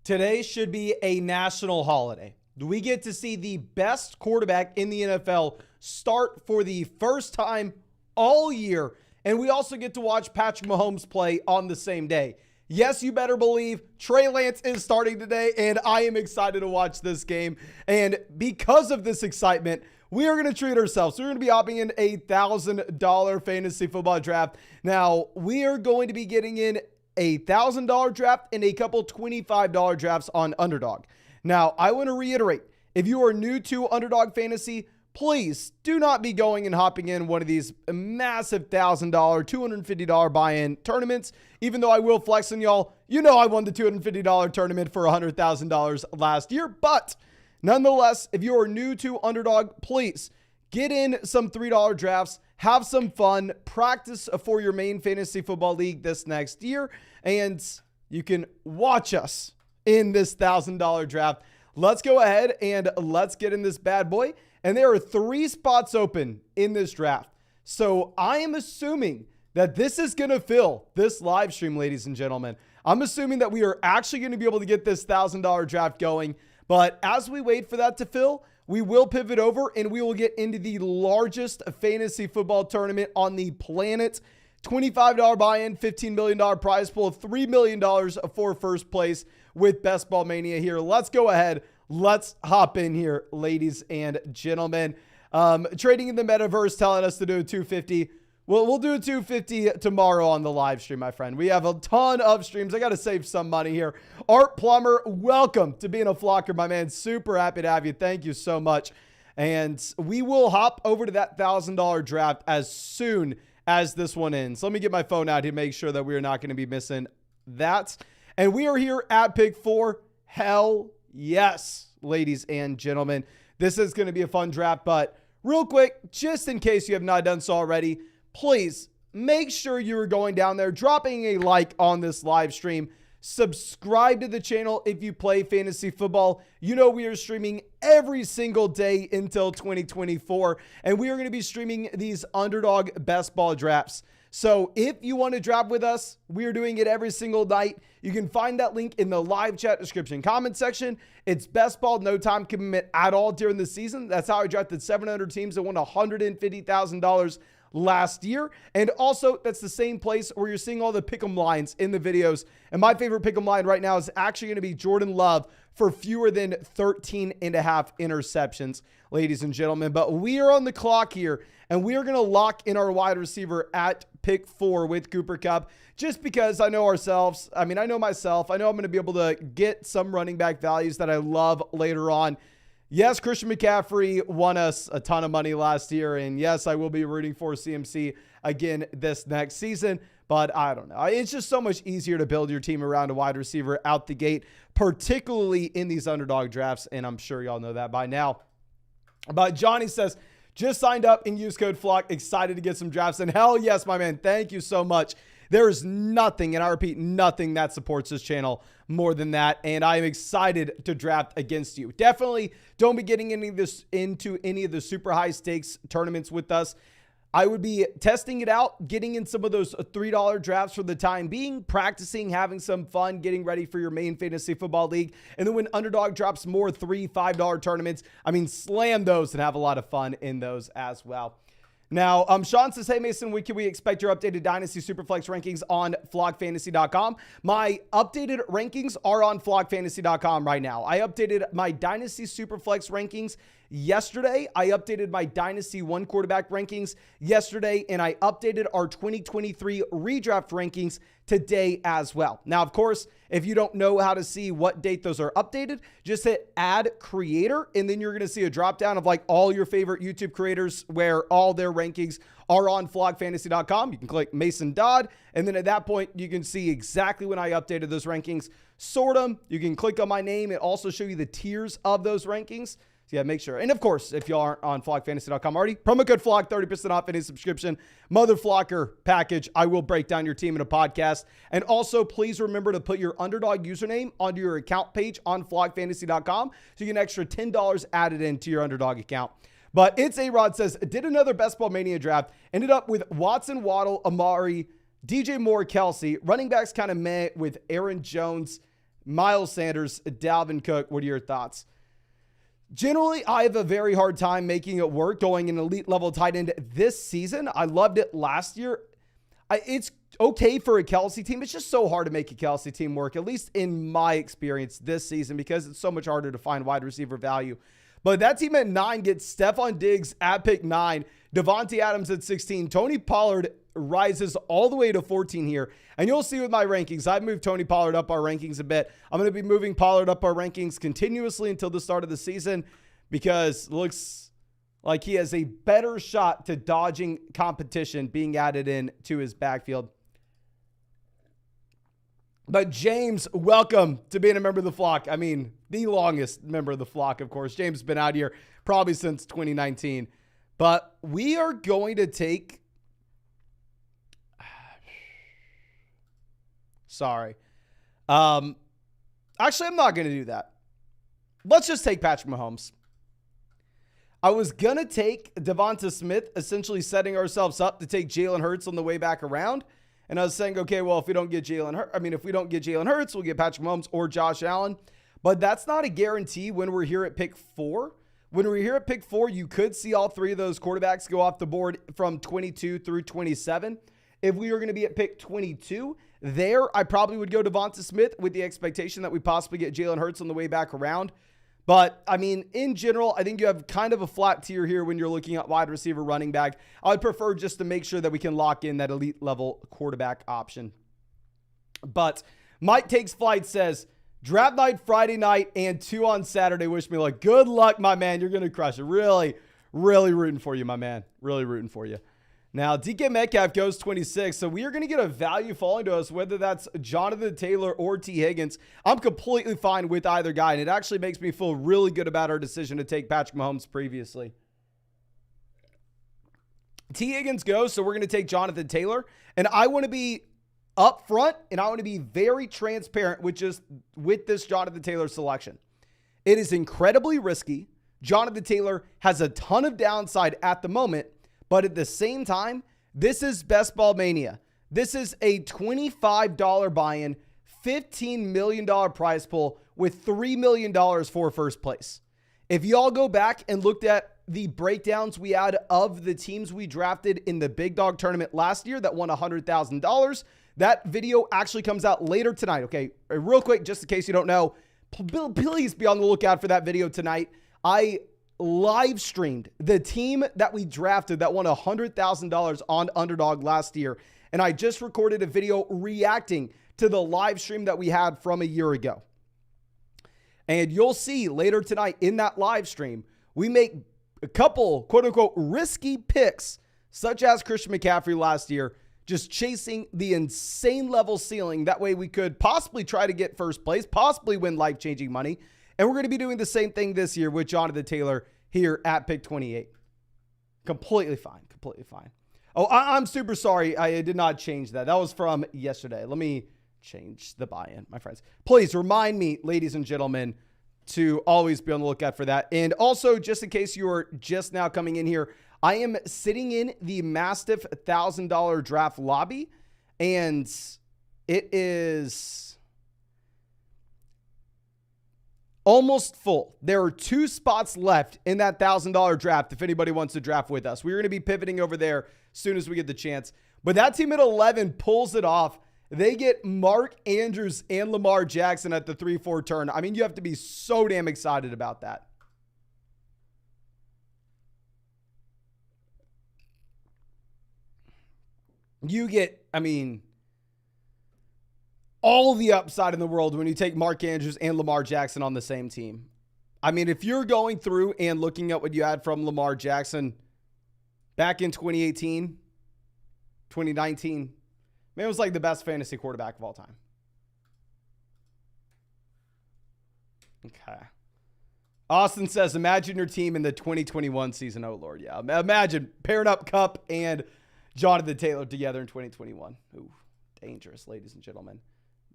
Today should be a national holiday. We get to see the best quarterback in the NFL start for the first time all year. And we also get to watch Patrick Mahomes play on the same day. Yes, you better believe Trey Lance is starting today, and I am excited to watch this game. And because of this excitement, we are going to treat ourselves. We're going to be opting in a $1,000 fantasy football draft. Now, we are going to be getting in a $1,000 draft and a couple $25 drafts on Underdog. Now, I want to reiterate, if you are new to Underdog Fantasy, please do not be going and hopping in one of these massive $1,000, $250 buy-in tournaments. Even though I will flex on y'all, you know I won the $250 tournament for $100,000 last year. But nonetheless, if you are new to Underdog, please get in some $3 drafts. Have some fun, practice for your main fantasy football league this next year, and you can watch us in this $1,000 draft. Let's go ahead and let's get in this bad boy. And there are 3 spots open in this draft. So I am assuming that this is going to fill this live stream, ladies and gentlemen. I'm assuming that we are actually going to be able to get this $1,000 draft going. But as we wait for that to fill, we will pivot over and we will get into the largest fantasy football tournament on the planet. $25 buy-in, $15 million prize pool, $3 million for first place with Best Ball Mania here. Let's go ahead. Let's hop in here, ladies and gentlemen. Trading in the metaverse telling us to do a 250. Well, we'll do a 250 tomorrow on the live stream, my friend. We have a ton of streams. I got to save some money here. Art Plumber, welcome to being a flocker, my man. Super happy to have you. Thank you so much. And we will hop over to that $1,000 draft as soon as this one ends. Let me get my phone out here to make sure that we are not going to be missing that. And we are here at Pick 4. Hell yes, ladies and gentlemen. This is going to be a fun draft, but real quick, just in case you have not done so already, please make sure you are going down there, dropping a like on this live stream. Subscribe to the channel if you play fantasy football. You know we are streaming every single day until 2024, and we are going to be streaming these Underdog best ball drafts. So if you want to draft with us, we are doing it every single night. You can find that link in the live chat description comment section. It's best ball, no time commitment at all during the season. That's how I drafted 700 teams that won $150,000 last year. And also, that's the same place where you're seeing all the pick'em lines in the videos. And my favorite pick'em line right now is actually going to be Jordan Love for fewer than 13.5 interceptions, ladies and gentlemen. But we are on the clock here, and we are going to lock in our wide receiver at pick 4 with Cooper Kupp, just because I know ourselves. I mean, I know myself. I know I'm going to be able to get some running back values that I love later on. Yes, Christian McCaffrey won us a ton of money last year, and yes, I will be rooting for CMC again this next season, but I don't know. It's just so much easier to build your team around a wide receiver out the gate, particularly in these Underdog drafts, and I'm sure y'all know that by now. But Johnny says, just signed up and used code FLOCK, excited to get some drafts, and hell yes, my man, thank you so much. There is nothing, and I repeat, nothing that supports this channel more than that, and I am excited to draft against you. Definitely don't be getting into any of the super high stakes tournaments with us. I would be testing it out, getting in some of those $3 drafts for the time being, practicing, having some fun, getting ready for your main fantasy football league. And then when Underdog drops more $3, $5 tournaments, I mean, slam those and have a lot of fun in those as well. Now, Sean says, hey, Mason, when can we expect your updated Dynasty Superflex rankings on flockfantasy.com? My updated rankings are on flockfantasy.com right now. I updated my Dynasty Superflex rankings yesterday. I updated my Dynasty One Quarterback rankings yesterday, and I updated our 2023 redraft rankings today as well. Now, of course, if you don't know how to see what date those are updated, just hit add creator, and then you're going to see a drop down of like all your favorite YouTube creators where all their rankings are on flockfantasy.com. You can click Mason Dodd, and then at that point, you can see exactly when I updated those rankings, sort them. You can click on my name. It also show you the tiers of those rankings. So yeah, make sure. And of course, if you aren't on flockfantasy.com already, promo code FLOCK, 30% off any subscription. Mother Flocker package. I will break down your team in a podcast. And also, please remember to put your Underdog username onto your account page on flockfantasy.com so you get an extra $10 added into your Underdog account. But it's A-Rod says, did another Best Ball Mania draft. Ended up with Watson, Waddle, Amari, DJ Moore, Kelsey. Running backs kind of meh with Aaron Jones. Miles Sanders, Dalvin Cook. What are your thoughts? Generally, I have a very hard time making it work going an elite level tight end this season. I loved it last year. It's okay for a Kelsey team. It's just so hard to make a Kelsey team work, at least in my experience this season, because it's so much harder to find wide receiver value. But that team at 9 gets Stephon Diggs at pick 9, Devontae Adams at 16. Tony Pollard rises all the way to 14 here. And you'll see with my rankings, I've moved Tony Pollard up our rankings a bit. I'm going to be moving Pollard up our rankings continuously until the start of the season, because it looks like he has a better shot to dodging competition being added in to his backfield. But James, welcome to being a member of the flock. I mean, the longest member of the flock, of course. James has been out here probably since 2019. But we are going to take... Sorry. Actually, I'm not going to do that. Let's just take Patrick Mahomes. I was going to take Devonta Smith, essentially setting ourselves up to take Jalen Hurts on the way back around. And I was saying, okay, well, if we don't get Jalen Hurts, we'll get Patrick Mahomes or Josh Allen. But that's not a guarantee when we're here at pick 4. When we're here at pick 4, you could see all three of those quarterbacks go off the board from 22 through 27. If we were going to be at pick 22, there I probably would go Devonta Smith with the expectation that we possibly get Jalen Hurts on the way back around. But, I mean, in general, I think you have kind of a flat tier here when you're looking at wide receiver, running back. I would prefer just to make sure that we can lock in that elite level quarterback option. But Mike Takes Flight says, draft night Friday night and 2 on Saturday. Wish me luck. Good luck, my man. You're going to crush it. Really, really rooting for you, my man. Really rooting for you. Now, DK Metcalf goes 26, so we are going to get a value falling to us, whether that's Jonathan Taylor or T. Higgins. I'm completely fine with either guy, and it actually makes me feel really good about our decision to take Patrick Mahomes previously. T. Higgins goes, so we're going to take Jonathan Taylor, and I want to be up front, and I want to be very transparent with this Jonathan Taylor selection. It is incredibly risky. Jonathan Taylor has a ton of downside at the moment, but at the same time, this is Best Ball Mania. This is a $25 buy-in, $15 million prize pool with $3 million for first place. If y'all go back and looked at the breakdowns we had of the teams we drafted in the Big Dog tournament last year that won $100,000, that video actually comes out later tonight. Okay, real quick, just in case you don't know, please be on the lookout for that video tonight. I live streamed the team that we drafted that won $100,000 on Underdog last year. And I just recorded a video reacting to the live stream that we had from a year ago. And you'll see later tonight in that live stream, we make a couple quote unquote risky picks, such as Christian McCaffrey last year, just chasing the insane level ceiling. That way we could possibly try to get first place, possibly win life-changing money. And we're going to be doing the same thing this year with Jonathan Taylor here at pick 28. Completely fine. Completely fine. Oh, I'm super sorry. I did not change that. That was from yesterday. Let me change the buy-in, my friends. Please remind me, ladies and gentlemen, to always be on the lookout for that. And also, just in case you are just now coming in here, I am sitting in the Mastiff $1,000 draft lobby, and it is almost full. There are 2 spots left in that $1,000 draft if anybody wants to draft with us. We're going to be pivoting over there as soon as we get the chance. But that team at 11 pulls it off. They get Mark Andrews and Lamar Jackson at the 3-4 turn. I mean, you have to be so damn excited about that. You get, I mean, all the upside in the world when you take Mark Andrews and Lamar Jackson on the same team. I mean, if you're going through and looking at what you had from Lamar Jackson back in 2018, 2019, man, it was like the best fantasy quarterback of all time. Okay. Austin says, imagine your team in the 2021 season. Oh, Lord, yeah. Imagine pairing up Kupp and Jonathan Taylor together in 2021. Ooh, dangerous, ladies and gentlemen.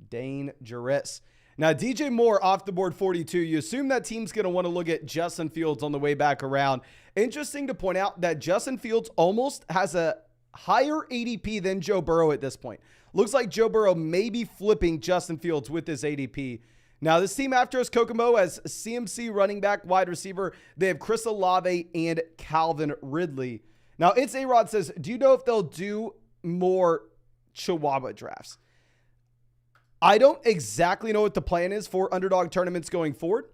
Dangerous. Now, DJ Moore off the board 42. You assume that team's going to want to look at Justin Fields on the way back around. Interesting to point out that Justin Fields almost has a higher ADP than Joe Burrow at this point. Looks like Joe Burrow may be flipping Justin Fields with his ADP. Now, this team after us, Kokomo, as CMC running back, wide receiver. They have Chris Olave and Calvin Ridley. Now, It's A-Rod says, do you know if they'll do more Chihuahua drafts? I don't exactly know what the plan is for underdog tournaments going forward.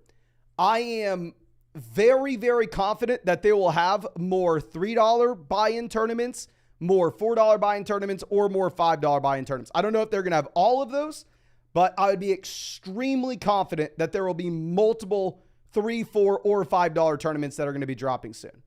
I am very, very confident that they will have more $3 buy-in tournaments, more $4 buy-in tournaments, or more $5 buy-in tournaments. I don't know if they're going to have all of those, but I would be extremely confident that there will be multiple $3, $4, or $5 tournaments that are going to be dropping soon.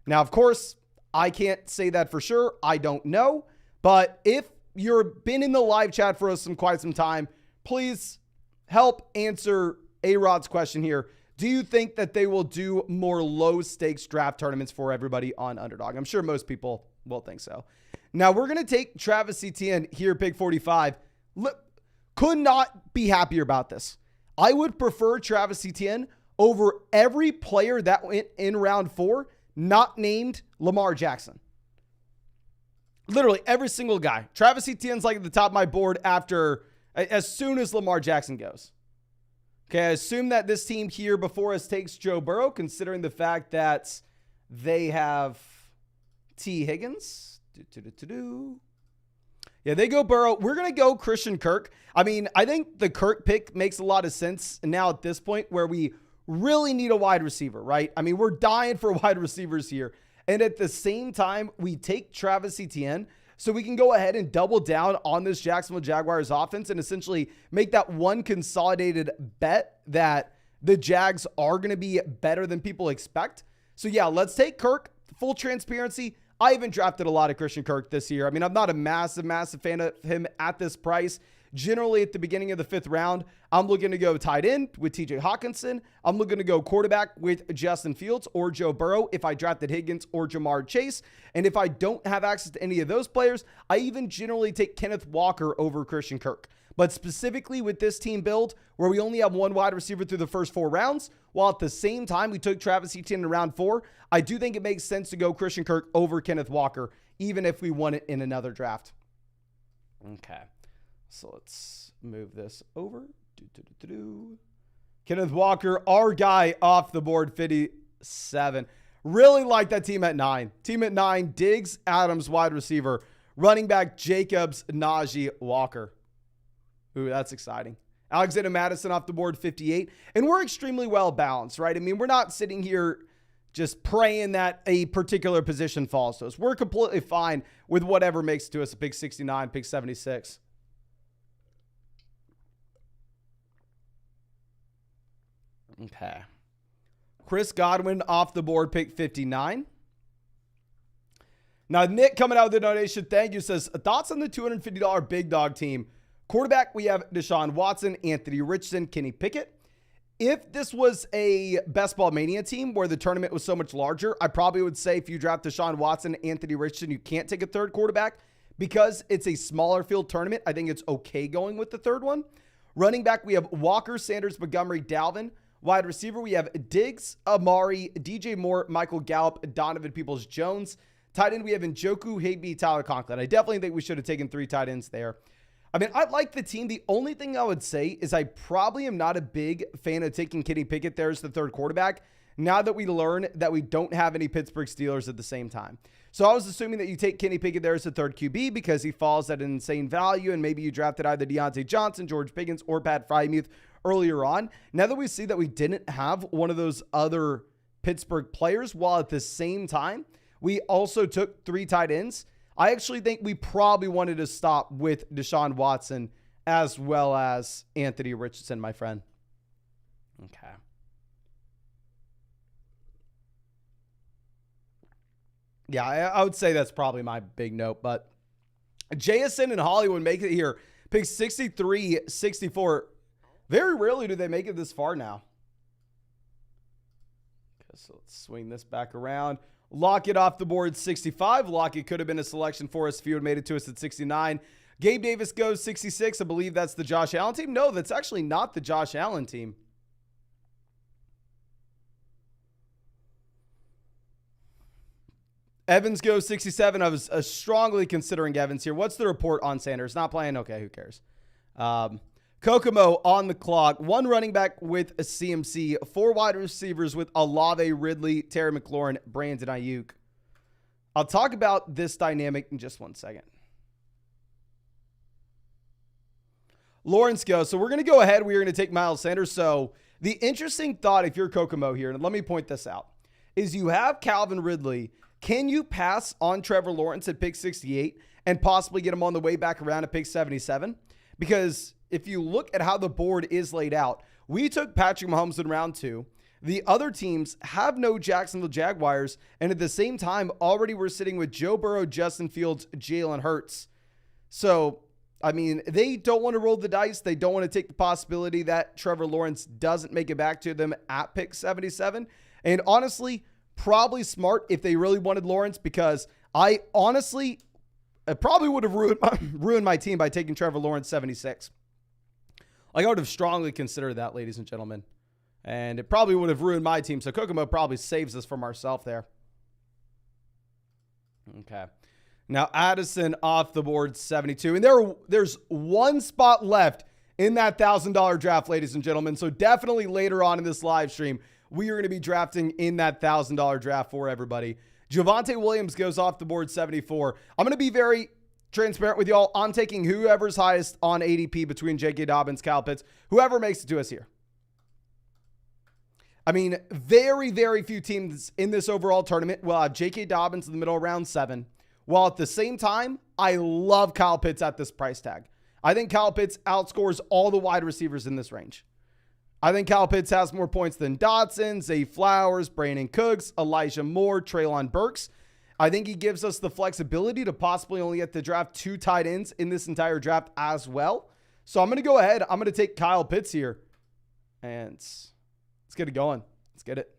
Now, of course, I can't say that for sure. I don't know. But if you've been in the live chat for us quite some time, please help answer A-Rod's question here. Do you think that they will do more low-stakes draft tournaments for everybody on Underdog? I'm sure most people will think so. Now, we're going to take Travis Etienne here, pick 45. Could not be happier about this. I would prefer Travis Etienne over every player that went in round 4 not named Lamar Jackson. Literally every single guy. Travis Etienne's like at the top of my board as soon as Lamar Jackson goes. Okay, I assume that this team here before us takes Joe Burrow, considering the fact that they have T. Higgins. Yeah, they go Burrow. We're going to go Christian Kirk. I mean, I think the Kirk pick makes a lot of sense now at this point where we really need a wide receiver, right? I mean, we're dying for wide receivers here. And at the same time, we take Travis Etienne so we can go ahead and double down on this Jacksonville Jaguars offense and essentially make that one consolidated bet that the Jags are going to be better than people expect. So yeah, let's take Kirk. Full transparency, I haven't drafted a lot of Christian Kirk this year. I mean, I'm not a massive fan of him at this price. Generally, at the beginning of the 5th round, I'm looking to go tight end with TJ Hawkinson. I'm looking to go quarterback with Justin Fields or Joe Burrow if I drafted Higgins or Jamar Chase. And if I don't have access to any of those players, I even generally take Kenneth Walker over Christian Kirk. But specifically with this team build, where we only have one wide receiver through the first 4 rounds, while at the same time we took Travis Etienne in round 4, I do think it makes sense to go Christian Kirk over Kenneth Walker, even if we won it in another draft. Okay. So let's move this over. Kenneth Walker, our guy off the board, 57. Really like that team at 9. Team at 9, Diggs, Adams, wide receiver. Running back, Jacobs, Najee, Walker. Ooh, that's exciting. Alexander Madison off the board, 58. And we're extremely well balanced, right? I mean, we're not sitting here just praying that a particular position falls to us. We're completely fine with whatever makes it to us, a pick 69, pick 76. Okay. Chris Godwin off the board, pick 59. Now, Nick coming out with the donation, thank you, says, thoughts on the $250 big dog team. Quarterback, we have Deshaun Watson, Anthony Richardson, Kenny Pickett. If this was a Best Ball Mania team where the tournament was so much larger, I probably would say if you draft Deshaun Watson, Anthony Richardson, you can't take a third quarterback. Because it's a smaller field tournament, I think it's okay going with the third one. Running back, we have Walker, Sanders, Montgomery, Dalvin. Wide receiver, we have Diggs, Amari, DJ Moore, Michael Gallup, Donovan Peoples-Jones. Tight end, we have Njoku, Higbee, Tyler Conklin. I definitely think we should have taken 3 tight ends there. I mean, I like the team. The only thing I would say is I probably am not a big fan of taking Kenny Pickett there as the third quarterback now that we learn that we don't have any Pittsburgh Steelers at the same time. So I was assuming that you take Kenny Pickett there as the third QB because he falls at an insane value and maybe you drafted either Deontay Johnson, George Pickens, or Pat Freiermuth earlier on. Now that we see that we didn't have one of those other Pittsburgh players, while at the same time, we also took 3 tight ends, I actually think we probably wanted to stop with Deshaun Watson as well as Anthony Richardson, my friend. Okay. Yeah, I would say that's probably my big note, but JSN and Hollywood make it here. Pick 63, 64. Very rarely do they make it this far now. Okay, so let's swing this back around. Lockett off the board, 65. Lockett could have been a selection for us if he would have made it to us at 69. Gabe Davis goes 66. I believe that's the Josh Allen team. No, that's actually not the Josh Allen team. Evans goes 67. I was strongly considering Evans here. What's the report on Sanders? Not playing? Okay, who cares? Kokomo on the clock. 1 running back with a CMC. 4 wide receivers with Olave, Ridley, Terry McLaurin, Brandon Ayuk. I'll talk about this dynamic in just 1 second. Lawrence goes. So we're going to go ahead. We're going to take Miles Sanders. So the interesting thought, if you're Kokomo here, and let me point this out, is you have Calvin Ridley. Can you pass on Trevor Lawrence at pick 68 and possibly get him on the way back around at pick 77? Because if you look at how the board is laid out, we took Patrick Mahomes in round 2. The other teams have no Jacksonville Jaguars. And at the same time, already we're sitting with Joe Burrow, Justin Fields, Jalen Hurts. So, I mean, they don't want to roll the dice. They don't want to take the possibility that Trevor Lawrence doesn't make it back to them at pick 77. And honestly, probably smart if they really wanted Lawrence, because I probably would have ruined my team by taking Trevor Lawrence 76. Like, I would have strongly considered that, ladies and gentlemen. And it probably would have ruined my team. So Kokomo probably saves us from ourselves there. Okay. Now, Addison off the board, 72. And there's 1 spot left in that $1,000 draft, ladies and gentlemen. So definitely later on in this live stream, we are going to be drafting in that $1,000 draft for everybody. Javonte Williams goes off the board, 74. I'm going to be very transparent with y'all. I'm taking whoever's highest on ADP between J.K. Dobbins, Kyle Pitts, whoever makes it to us here. I mean, very, very few teams in this overall tournament will have J.K. Dobbins in the middle of round 7. While at the same time, I love Kyle Pitts at this price tag. I think Kyle Pitts outscores all the wide receivers in this range. I think Kyle Pitts has more points than Dotson, Zay Flowers, Brandon Cooks, Elijah Moore, Treylon Burks. I think he gives us the flexibility to possibly only get to draft 2 tight ends in this entire draft as well. So I'm going to go ahead. I'm going to take Kyle Pitts here. And let's get it going. Let's get it.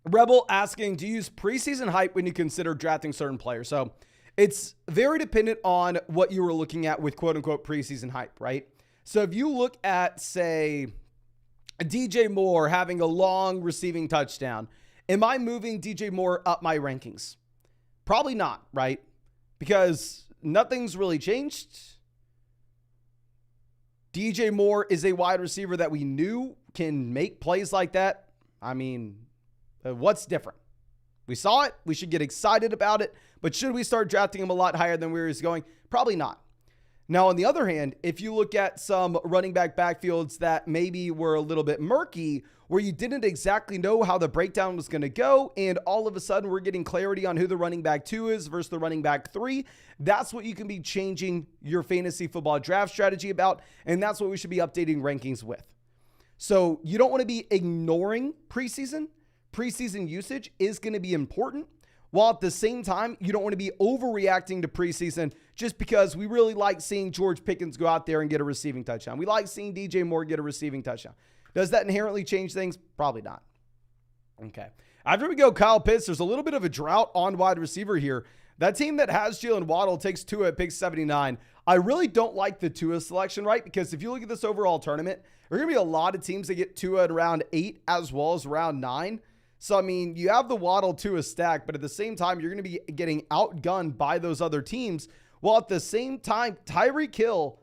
Rebel asking, do you use preseason hype when you consider drafting certain players? So it's very dependent on what you were looking at with quote unquote preseason hype, right? So if you look at, say, DJ Moore having a long receiving touchdown, am I moving DJ Moore up my rankings? Probably not, right? Because nothing's really changed. DJ Moore is a wide receiver that we knew can make plays like that. I mean, what's different? We saw it. We should get excited about it. But should we start drafting him a lot higher than where he's going? Probably not. Now, on the other hand, if you look at some running back backfields that maybe were a little bit murky, where you didn't exactly know how the breakdown was going to go, and all of a sudden we're getting clarity on who the running back 2 is versus the running back 3, that's what you can be changing your fantasy football draft strategy about, and that's what we should be updating rankings with. So you don't want to be ignoring preseason. Preseason usage is going to be important, while at the same time, you don't want to be overreacting to preseason just because we really like seeing George Pickens go out there and get a receiving touchdown. We like seeing DJ Moore get a receiving touchdown. Does that inherently change things? Probably not. Okay. After we go Kyle Pitts, there's a little bit of a drought on wide receiver here. That team that has Jalen Waddle takes Tua at pick 79. I really don't like the Tua selection, right? Because if you look at this overall tournament, there are going to be a lot of teams that get Tua at around 8 as well as around 9. So, I mean, you have the Waddle to a stack, but at the same time, you're going to be getting outgunned by those other teams. While at the same time, Tyreek Hill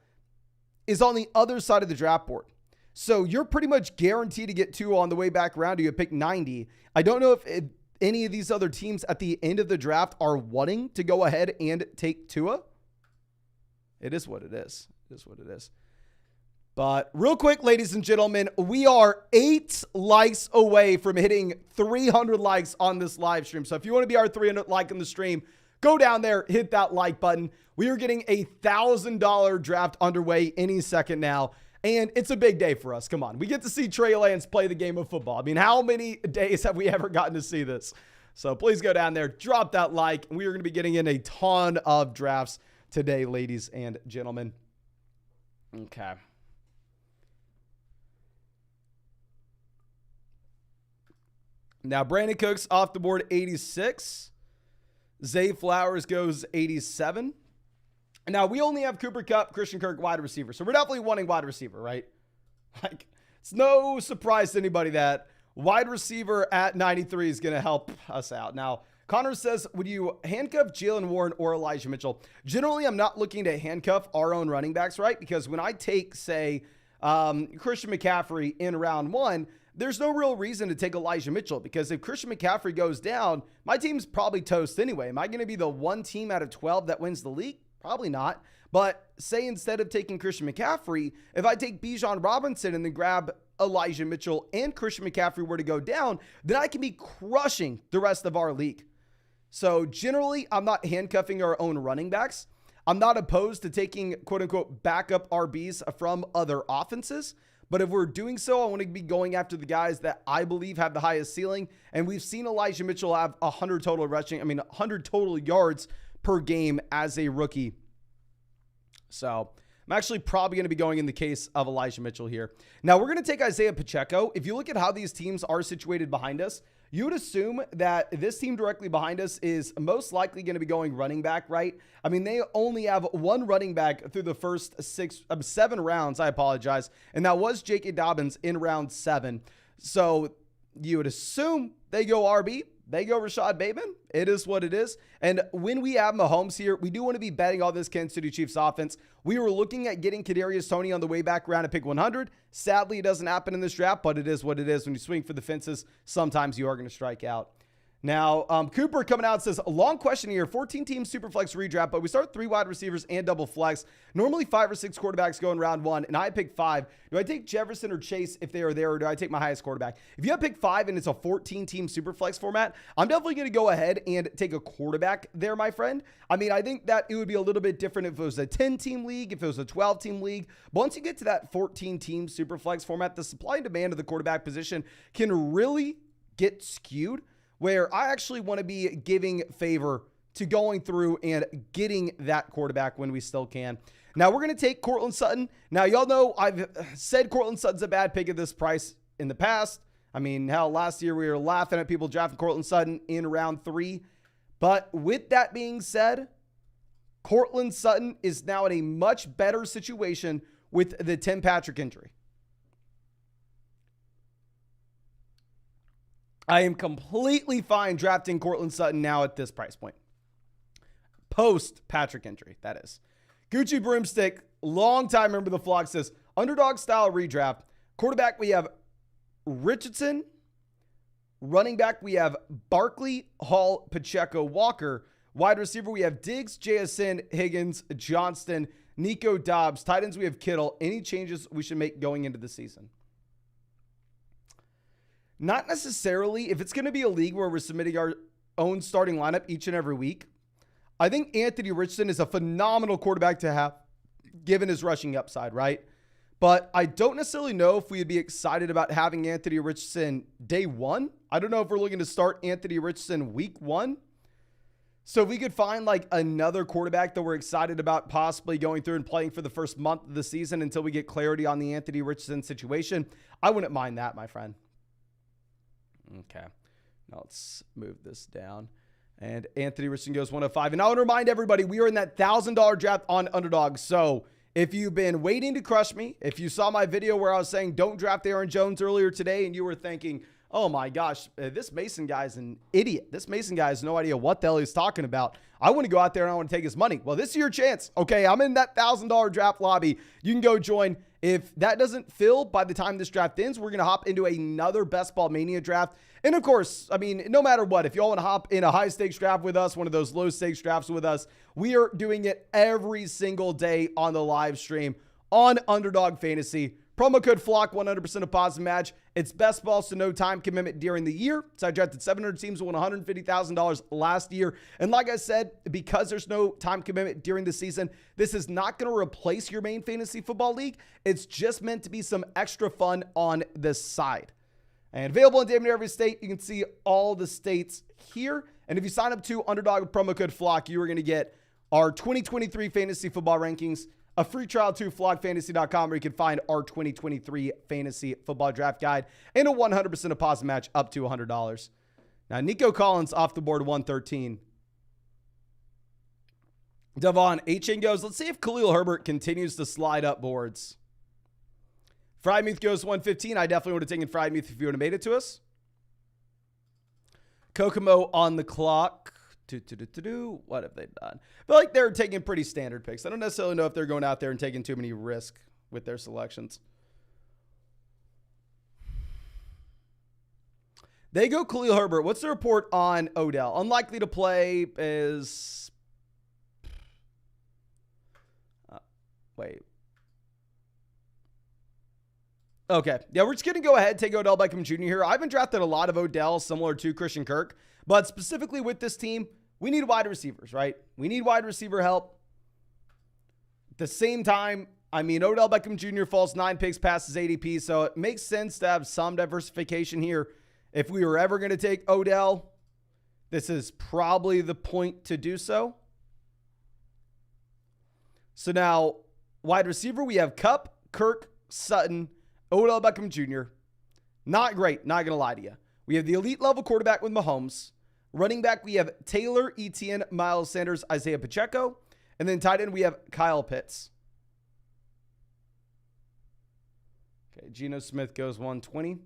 is on the other side of the draft board. So you're pretty much guaranteed to get Tua on the way back around to you at pick 90. I don't know if any of these other teams at the end of the draft are wanting to go ahead and take Tua. It is what it is. It is what it is. But real quick, ladies and gentlemen, we are 8 likes away from hitting 300 likes on this live stream. So if you want to be our 300 like in the stream, go down there, hit that like button. We are getting a $1,000 draft underway any second now. And it's a big day for us. Come on. We get to see Trey Lance play the game of football. I mean, how many days have we ever gotten to see this? So please go down there, drop that like. We are going to be getting in a ton of drafts today, ladies and gentlemen. Okay. Now, Brandon Cooks off the board, 86. Zay Flowers goes 87. Now, we only have Cooper Kupp, Christian Kirk, wide receiver. So we're definitely wanting wide receiver, right? Like, it's no surprise to anybody that wide receiver at 93 is going to help us out. Now, Connor says, would you handcuff Jalen Warren or Elijah Mitchell? Generally, I'm not looking to handcuff our own running backs, right? Because when I take, say, Christian McCaffrey in round 1, there's no real reason to take Elijah Mitchell, because if Christian McCaffrey goes down, my team's probably toast anyway. Am I going to be the one team out of 12 that wins the league? Probably not. But say instead of taking Christian McCaffrey, if I take Bijan Robinson and then grab Elijah Mitchell and Christian McCaffrey were to go down, then I can be crushing the rest of our league. So generally, I'm not handcuffing our own running backs. I'm not opposed to taking quote unquote backup RBs from other offenses. But if we're doing so, I want to be going after the guys that I believe have the highest ceiling. And we've seen Elijah Mitchell have 100 total yards per game as a rookie. So I'm actually probably going to be going in the case of Elijah Mitchell here. Now we're going to take Isaiah Pacheco. If you look at how these teams are situated behind us, you would assume that this team directly behind us is most likely going to be going running back, right? I mean, they only have one running back through the first 7 rounds. I apologize. And that was J.K. Dobbins in round 7. So you would assume they go RB. They go Rashad Bateman. It is what it is. And when we have Mahomes here, we do want to be betting all this Kansas City Chiefs offense. We were looking at getting Kadarius Toney on the way back around at pick 100. Sadly, it doesn't happen in this draft, but it is what it is. When you swing for the fences, sometimes you are going to strike out. Now, Cooper coming out says, a long question here, 14-team Superflex redraft, but we start 3 wide receivers and double flex. Normally 5 or 6 quarterbacks go in round 1, and I pick 5. Do I take Jefferson or Chase if they are there, or do I take my highest quarterback? If you have pick 5 and it's a 14-team Superflex format, I'm definitely going to go ahead and take a quarterback there, my friend. I mean, I think that it would be a little bit different if it was a 10-team league, if it was a 12-team league. But once you get to that 14-team Superflex format, the supply and demand of the quarterback position can really get skewed, where I actually want to be giving favor to going through and getting that quarterback when we still can. Now, we're going to take Courtland Sutton. Now, y'all know I've said Courtland Sutton's a bad pick at this price in the past. I mean, hell, last year we were laughing at people drafting Courtland Sutton in round 3. But with that being said, Courtland Sutton is now in a much better situation with the Tim Patrick injury. I am completely fine drafting Courtland Sutton now at this price point. Post Patrick injury, that is. Gucci Broomstick, long-time member of the flock, says, underdog style redraft. Quarterback, we have Richardson. Running back, we have Barkley, Hall, Pacheco, Walker. Wide receiver, we have Diggs, JSN, Higgins, Johnston, Nico Dobbs. Tight ends, we have Kittle. Any changes we should make going into the season? Not necessarily. If it's going to be a league where we're submitting our own starting lineup each and every week, I think Anthony Richardson is a phenomenal quarterback to have, given his rushing upside, right? But I don't necessarily know if we'd be excited about having Anthony Richardson day 1. I don't know if we're looking to start Anthony Richardson week 1. So if we could find like another quarterback that we're excited about possibly going through and playing for the first month of the season until we get clarity on the Anthony Richardson situation, I wouldn't mind that, my friend. Okay, now let's move this down. And Anthony Richardson goes 105. And I want to remind everybody, we are in that $1,000 draft on Underdog. So if you've been waiting to crush me, if you saw my video where I was saying don't draft Aaron Jones earlier today and you were thinking, oh my gosh, this Mason guy's an idiot. This Mason guy has no idea what the hell he's talking about. I want to go out there and I want to take his money. Well, this is your chance. Okay, I'm in that $1,000 draft lobby. You can go join. If that doesn't fill by the time this draft ends, we're going to hop into another Best Ball Mania draft. And of course, I mean, no matter what, if y'all want to hop in a high stakes draft with us, one of those low stakes drafts with us, we are doing it every single day on the live stream on Underdog Fantasy. Promo code FLOCK, 100% deposit match. It's best ball, so no time commitment during the year. So I drafted 700 teams who won $150,000 last year. And like I said, because there's no time commitment during the season, this is not going to replace your main fantasy football league. It's just meant to be some extra fun on the side. And available in damn near every state. You can see all the states here. And if you sign up to Underdog with promo code FLOCK, you are going to get our 2023 fantasy football rankings, a free trial to flockfantasy.com where you can find our 2023 fantasy football draft guide, and a 100% deposit match up to $100. Now, Nico Collins off the board, 113. Devon H.N. goes, let's see if Khalil Herbert continues to slide up boards. Frymuth goes 115. I definitely would have taken Frymuth if you would have made it to us. Kokomo on the clock. What have they done? I feel like they're taking pretty standard picks. I don't necessarily know if they're going out there and taking too many risks with their selections. They go Khalil Herbert. What's the report on Odell? Unlikely to play is... wait. Okay. Yeah, we're just going to go ahead and take Odell Beckham Jr. here. I haven't drafted a lot of Odell similar to Christian Kirk, but specifically with this team, we need wide receivers, right? We need wide receiver help. At the same time, I mean, Odell Beckham Jr. falls 9 picks past his ADP, so it makes sense to have some diversification here. If we were ever going to take Odell, this is probably the point to do so. So now, wide receiver, we have Kupp, Kirk, Sutton, Odell Beckham Jr. Not great, not going to lie to you. We have the elite level quarterback with Mahomes. Running back, we have Taylor, Etienne, Miles Sanders, Isaiah Pacheco. And then tight end, we have Kyle Pitts. Okay, Geno Smith goes 120.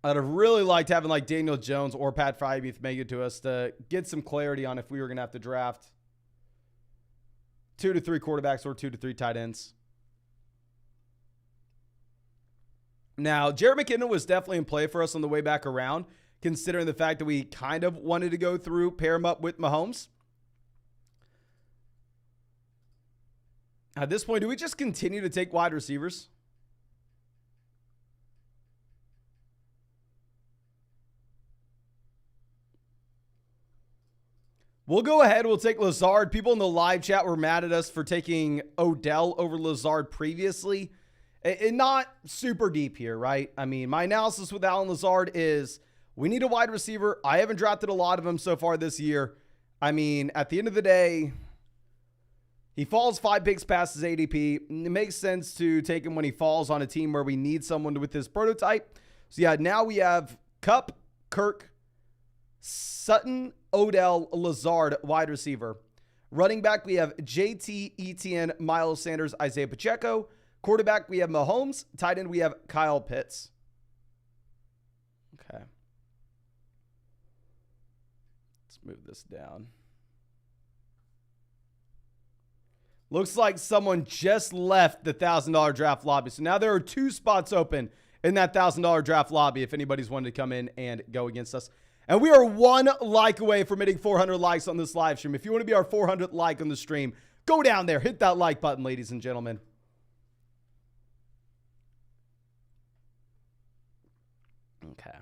I'd have really liked having like Daniel Jones or Pat Freiermuth make it to us to get some clarity on if we were going to have to draft 2 to 3 quarterbacks or 2 to 3 tight ends. Now, Jared McKinnon was definitely in play for us on the way back around, considering the fact that we kind of wanted to go through, pair him up with Mahomes. At this point, do we just continue to take wide receivers? We'll go ahead. We'll take Lazard. People in the live chat were mad at us for taking Odell over Lazard previously. And not super deep here, right? I mean, my analysis with Allen Lazard is we need a wide receiver. I haven't drafted a lot of them so far this year. I mean, at the end of the day, he falls 5 picks past his ADP. It makes sense to take him when he falls on a team where we need someone with his prototype. So, yeah, now we have Kupp, Kirk, Sutton, Odell, Lazard, wide receiver. Running back, we have JT, Etienne, Miles Sanders, Isaiah Pacheco. Quarterback, we have Mahomes. Tight end, we have Kyle Pitts. Okay. Let's move this down. Looks like someone just left the $1,000 draft lobby. So now there are 2 spots open in that $1,000 draft lobby if anybody's wanted to come in and go against us. And we are 1 like away from hitting 400 likes on this live stream. If you want to be our 400th like on the stream, go down there. Hit that like button, ladies and gentlemen. Okay.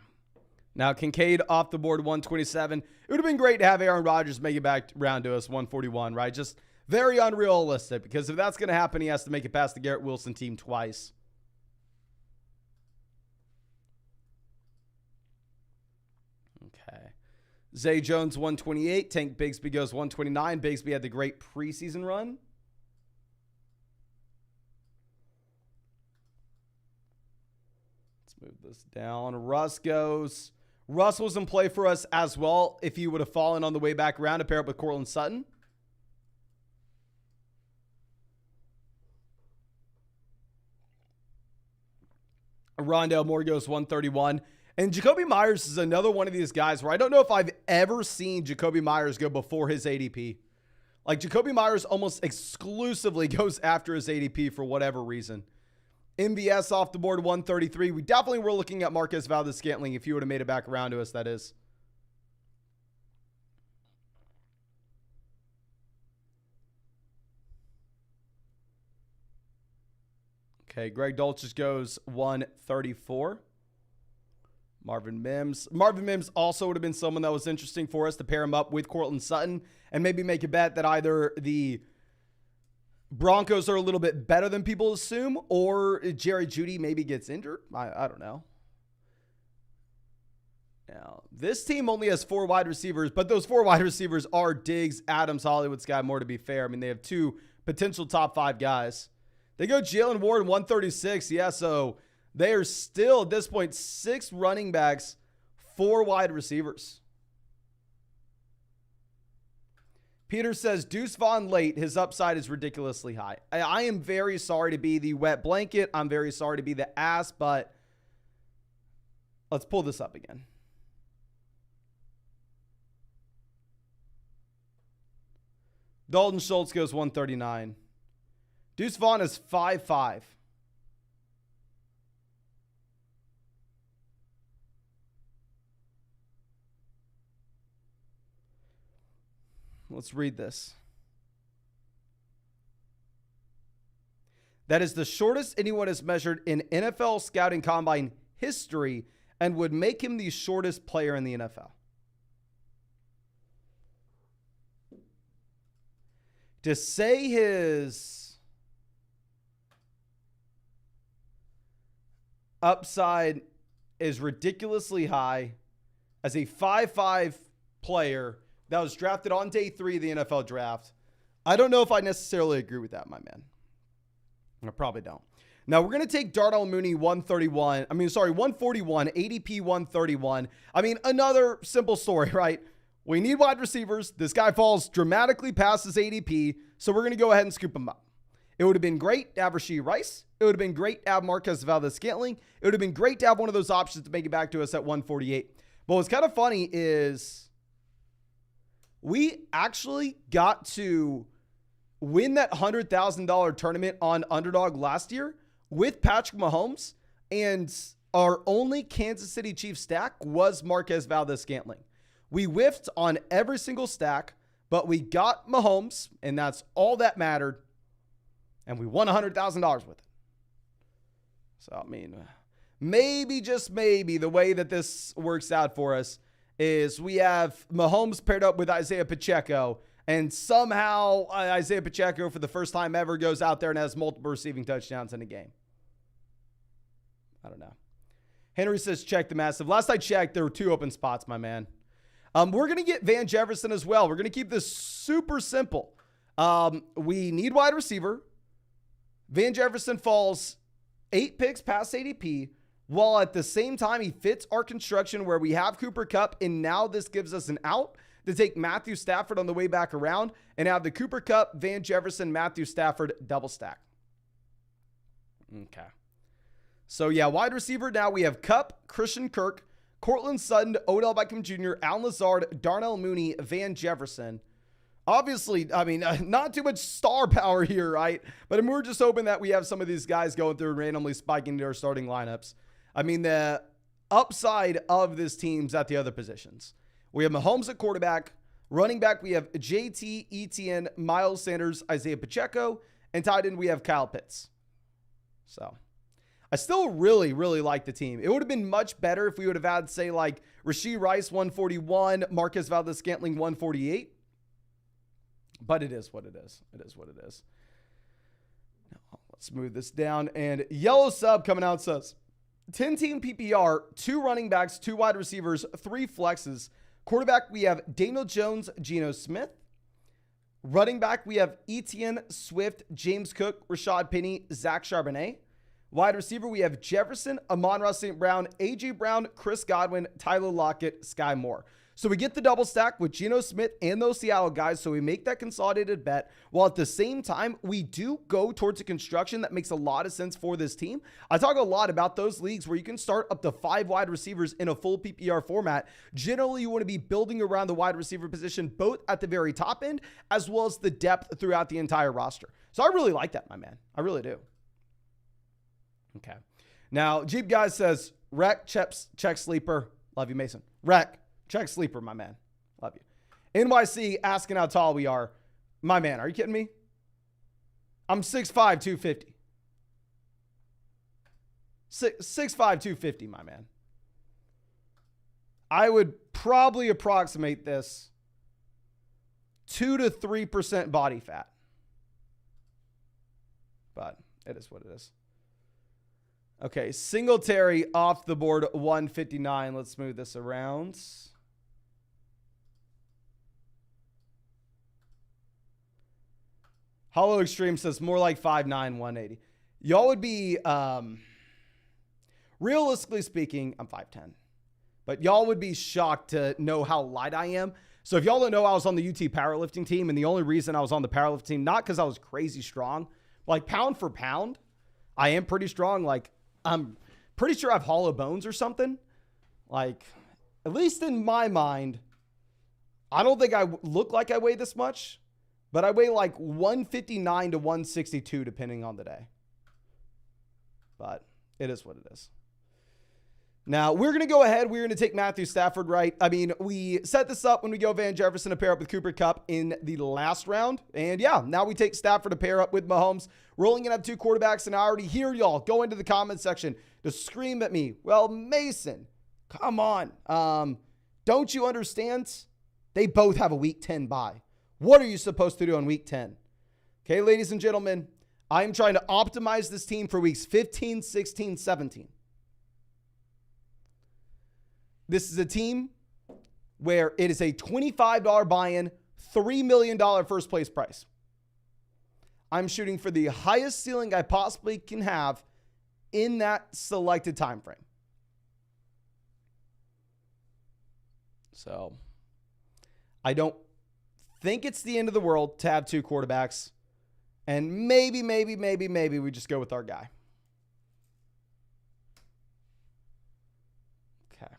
Now, Kincaid off the board, 127. It would have been great to have Aaron Rodgers make it back around to us, 141, right? Just very unrealistic, because if that's going to happen, he has to make it past the Garrett Wilson team twice. Okay. Zay Jones, 128. Tank Bigsby goes 129. Bigsby had the great preseason run. Let's move this down. Russ goes. Russ was in play for us as well if he would have fallen on the way back around to pair up with Courtland Sutton. Rondale Moore goes 131. And Jacoby Myers is another one of these guys where I don't know if I've ever seen Jacoby Myers go before his ADP. Like, Jacoby Myers almost exclusively goes after his ADP for whatever reason. MVS off the board, 133. We definitely were looking at Marquez Valdes-Scantling if he would have made it back around to us, that is. Okay, Greg Dulcich goes 134. Marvin Mims. Marvin Mims also would have been someone that was interesting for us to pair him up with Courtland Sutton and maybe make a bet that either the Broncos are a little bit better than people assume or Jerry Jeudy maybe gets injured. I don't know. Now, this team only has 4 wide receivers, but those 4 wide receivers are Diggs, Adams, Hollywood, Sky Moore, to be fair. I mean, they have 2 potential top 5 guys. They go Jalen Ward, 136. Yeah, so they are still, at this point, 6 running backs, 4 wide receivers. Peter says, Deuce Vaughn late. His upside is ridiculously high. I am very sorry to be the wet blanket. I'm very sorry to be the ass, but Let's pull this up again. Dalton Schultz goes 139. Deuce Vaughn is 5'5". Let's read this. That is the shortest anyone has measured in NFL scouting combine history and would make him the shortest player in the NFL. To say his upside is ridiculously high as a 5'5" player that was drafted on day 3 of the NFL draft, I don't know if I necessarily agree with that, my man. I probably don't. Now, we're going to take Darnell Mooney 141, ADP 131. I mean, another simple story, right? We need wide receivers. This guy falls dramatically past his ADP, so we're going to go ahead and scoop him up. It would have been great to have Rashee Rice. It would have been great to have Marquez Valdes-Scantling. It would have been great to have one of those options to make it back to us at 148. But what's kind of funny is we actually got to win that $100,000 tournament on Underdog last year with Patrick Mahomes, and our only Kansas City Chiefs stack was Marquez Valdes-Scantling. We whiffed on every single stack, but we got Mahomes, and that's all that mattered, and we won $100,000 with it. So, I mean, maybe, just maybe, the way that this works out for us is we have Mahomes paired up with Isaiah Pacheco, and somehow Isaiah Pacheco, for the first time ever, goes out there and has multiple receiving touchdowns in a game. I don't know. Henry says, check the massive. Last I checked, there were 2 open spots, my man. We're going to get Van Jefferson as well. We're going to keep this super simple. We need wide receiver. Van Jefferson falls 8 picks past ADP, while at the same time he fits our construction where we have Cooper Kupp, and now this gives us an out to take Matthew Stafford on the way back around and have the Cooper Kupp, Van Jefferson, Matthew Stafford double stack. Okay. So, yeah, wide receiver, now we have Kupp, Christian Kirk, Cortland Sutton, Odell Beckham Jr., Allen Lazard, Darnell Mooney, Van Jefferson. Obviously, I mean, not too much star power here, right? But we're just hoping that we have some of these guys going through and randomly spiking into our starting lineups. I mean, the upside of this team's at the other positions. We have Mahomes at quarterback. Running back, we have JT, Etienne, Miles Sanders, Isaiah Pacheco. And tight end, we have Kyle Pitts. So, I still really, really like the team. It would have been much better if we would have had, say, like Rashee Rice, 141, Marquez Valdes-Scantling, 148. But it is what it is. It is what it is. Now, let's move this down. And Yellow Sub coming out says, 10-team PPR, 2 running backs, 2 wide receivers, 3 flexes. Quarterback, we have Daniel Jones, Geno Smith. Running back, we have Etienne, Swift, James Cook, Rashad Penny, Zach Charbonnet. Wide receiver, we have Jefferson, Amon-Ra St. Brown, A.J. Brown, Chris Godwin, Tyler Lockett, Sky Moore. So we get the double stack with Geno Smith and those Seattle guys, so we make that consolidated bet, while at the same time, we do go towards a construction that makes a lot of sense for this team. I talk a lot about those leagues where you can start up to 5 wide receivers in a full PPR format. Generally, you want to be building around the wide receiver position, both at the very top end, as well as the depth throughout the entire roster. So I really like that, my man. I really do. Okay. Now, Jeep Guy says, Rec, check sleeper. Love you, Mason. Rec. Check sleeper, my man. Love you. NYC asking how tall we are. My man, are you kidding me? I'm 6'5", 250. 6'5", 250, my man. I would probably approximate this 2 to 3% body fat. But it is what it is. Okay, Singletary off the board, 159. Let's move this around. Hollow Extreme says more like 5'9", 180. Y'all would be, realistically speaking, I'm 5'10". But y'all would be shocked to know how light I am. So if y'all don't know, I was on the UT powerlifting team. And the only reason I was on the powerlifting team, not because I was crazy strong, like pound for pound, I am pretty strong. Like I'm pretty sure I have hollow bones or something. Like, at least in my mind, I don't think I look like I weigh this much, but I weigh like 159 to 162 depending on the day. But it is what it is. Now, we're going to go ahead. We're going to take Matthew Stafford, right? I mean, we set this up when we go Van Jefferson to pair up with Cooper Kupp in the last round. And yeah, now we take Stafford to pair up with Mahomes. We're only going to have two quarterbacks, and I already hear y'all go into the comment section to scream at me. Well, Mason, come on. Don't you understand? They both have a Week 10 bye. What are you supposed to do on Week 10? Okay, ladies and gentlemen, I'm trying to optimize this team for weeks 15, 16, 17. This is a team where it is a $25 buy-in, $3 million first place price. I'm shooting for the highest ceiling I possibly can have in that selected time frame. So I don't think it's the end of the world to have two quarterbacks. And maybe we just go with our guy. Okay.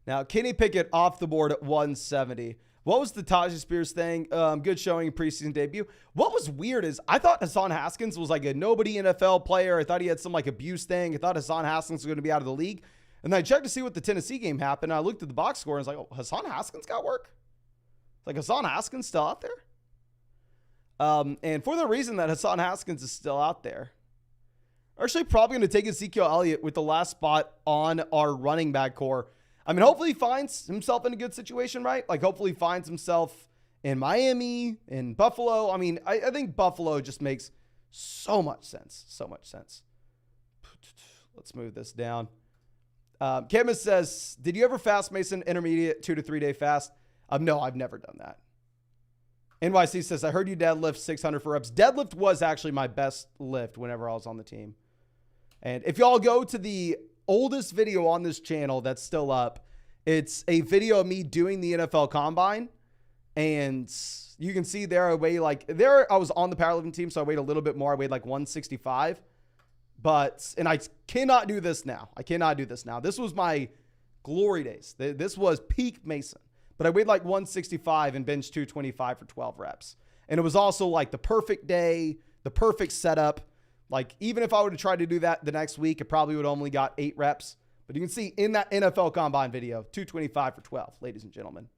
Now, Kenny Pickett off the board at 170. What was the Tajay Spears thing? Good showing in preseason debut. What was weird is I thought Hassan Haskins was like a nobody NFL player. I thought he had some like abuse thing. I thought Hassan Haskins was going to be out of the league. And then I checked to see what the Tennessee game happened. I looked at the box score and was like, oh, Hassan Haskins got work? Like, Hassan Haskins still out there? And for the reason that Hassan Haskins is still out there, we're actually probably going to take Ezekiel Elliott with the last spot on our running back core. I mean, hopefully he finds himself in a good situation, right? Like, hopefully he finds himself in Miami, in Buffalo. I mean, I think Buffalo just makes so much sense. So much sense. Let's move this down. Camus says, did you ever fast Mason intermediate 2 to 3 day fast? No, I've never done that. NYC says, I heard you deadlift 600 for reps. Deadlift was actually my best lift whenever I was on the team. And if y'all go to the oldest video on this channel that's still up, it's a video of me doing the NFL Combine. And you can see there I weigh like, there I was on the powerlifting team, so I weighed a little bit more. I weighed like 165. And I cannot do this now. I cannot do this now. This was my glory days. This was peak Mason. But I weighed like 165 and benched 225 for 12 reps. And it was also like the perfect day, the perfect setup. Like, even if I would have tried to do that the next week, it probably would have only got 8 reps. But you can see in that NFL Combine video, 225 for 12, ladies and gentlemen.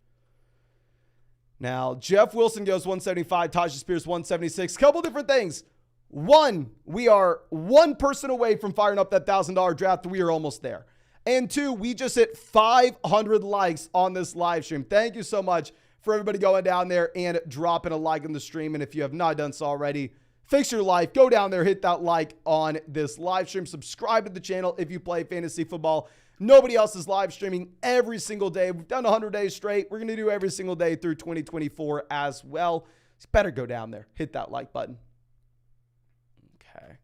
Now, Jeff Wilson goes 175, Tajay Spears 176. Couple different things. One, we are one person away from firing up that $1,000 draft. We are almost there. And 2, we just hit 500 likes on this live stream. Thank you so much for everybody going down there and dropping a like on the stream. And if you have not done so already, fix your life. Go down there, hit that like on this live stream. Subscribe to the channel if you play fantasy football. Nobody else is live streaming every single day. We've done 100 days straight. We're going to do every single day through 2024 as well. So you better go down there, hit that like button. Okay.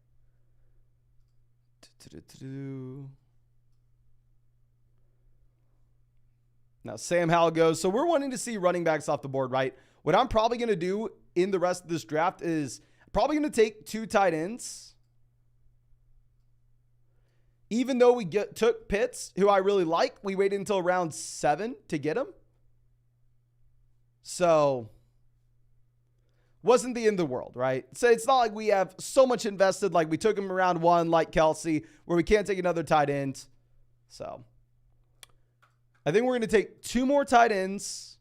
Now, Sam Howell goes, so we're wanting to see running backs off the board, right? What I'm probably going to do in the rest of this draft is probably going to take 2 tight ends. Even though we took Pitts, who I really like, we waited until round 7 to get him. So, wasn't the end of the world, right? So it's not like we have so much invested, like we took him around 1, like Kelsey, where we can't take another tight end. So, I think we're going to take 2 more tight ends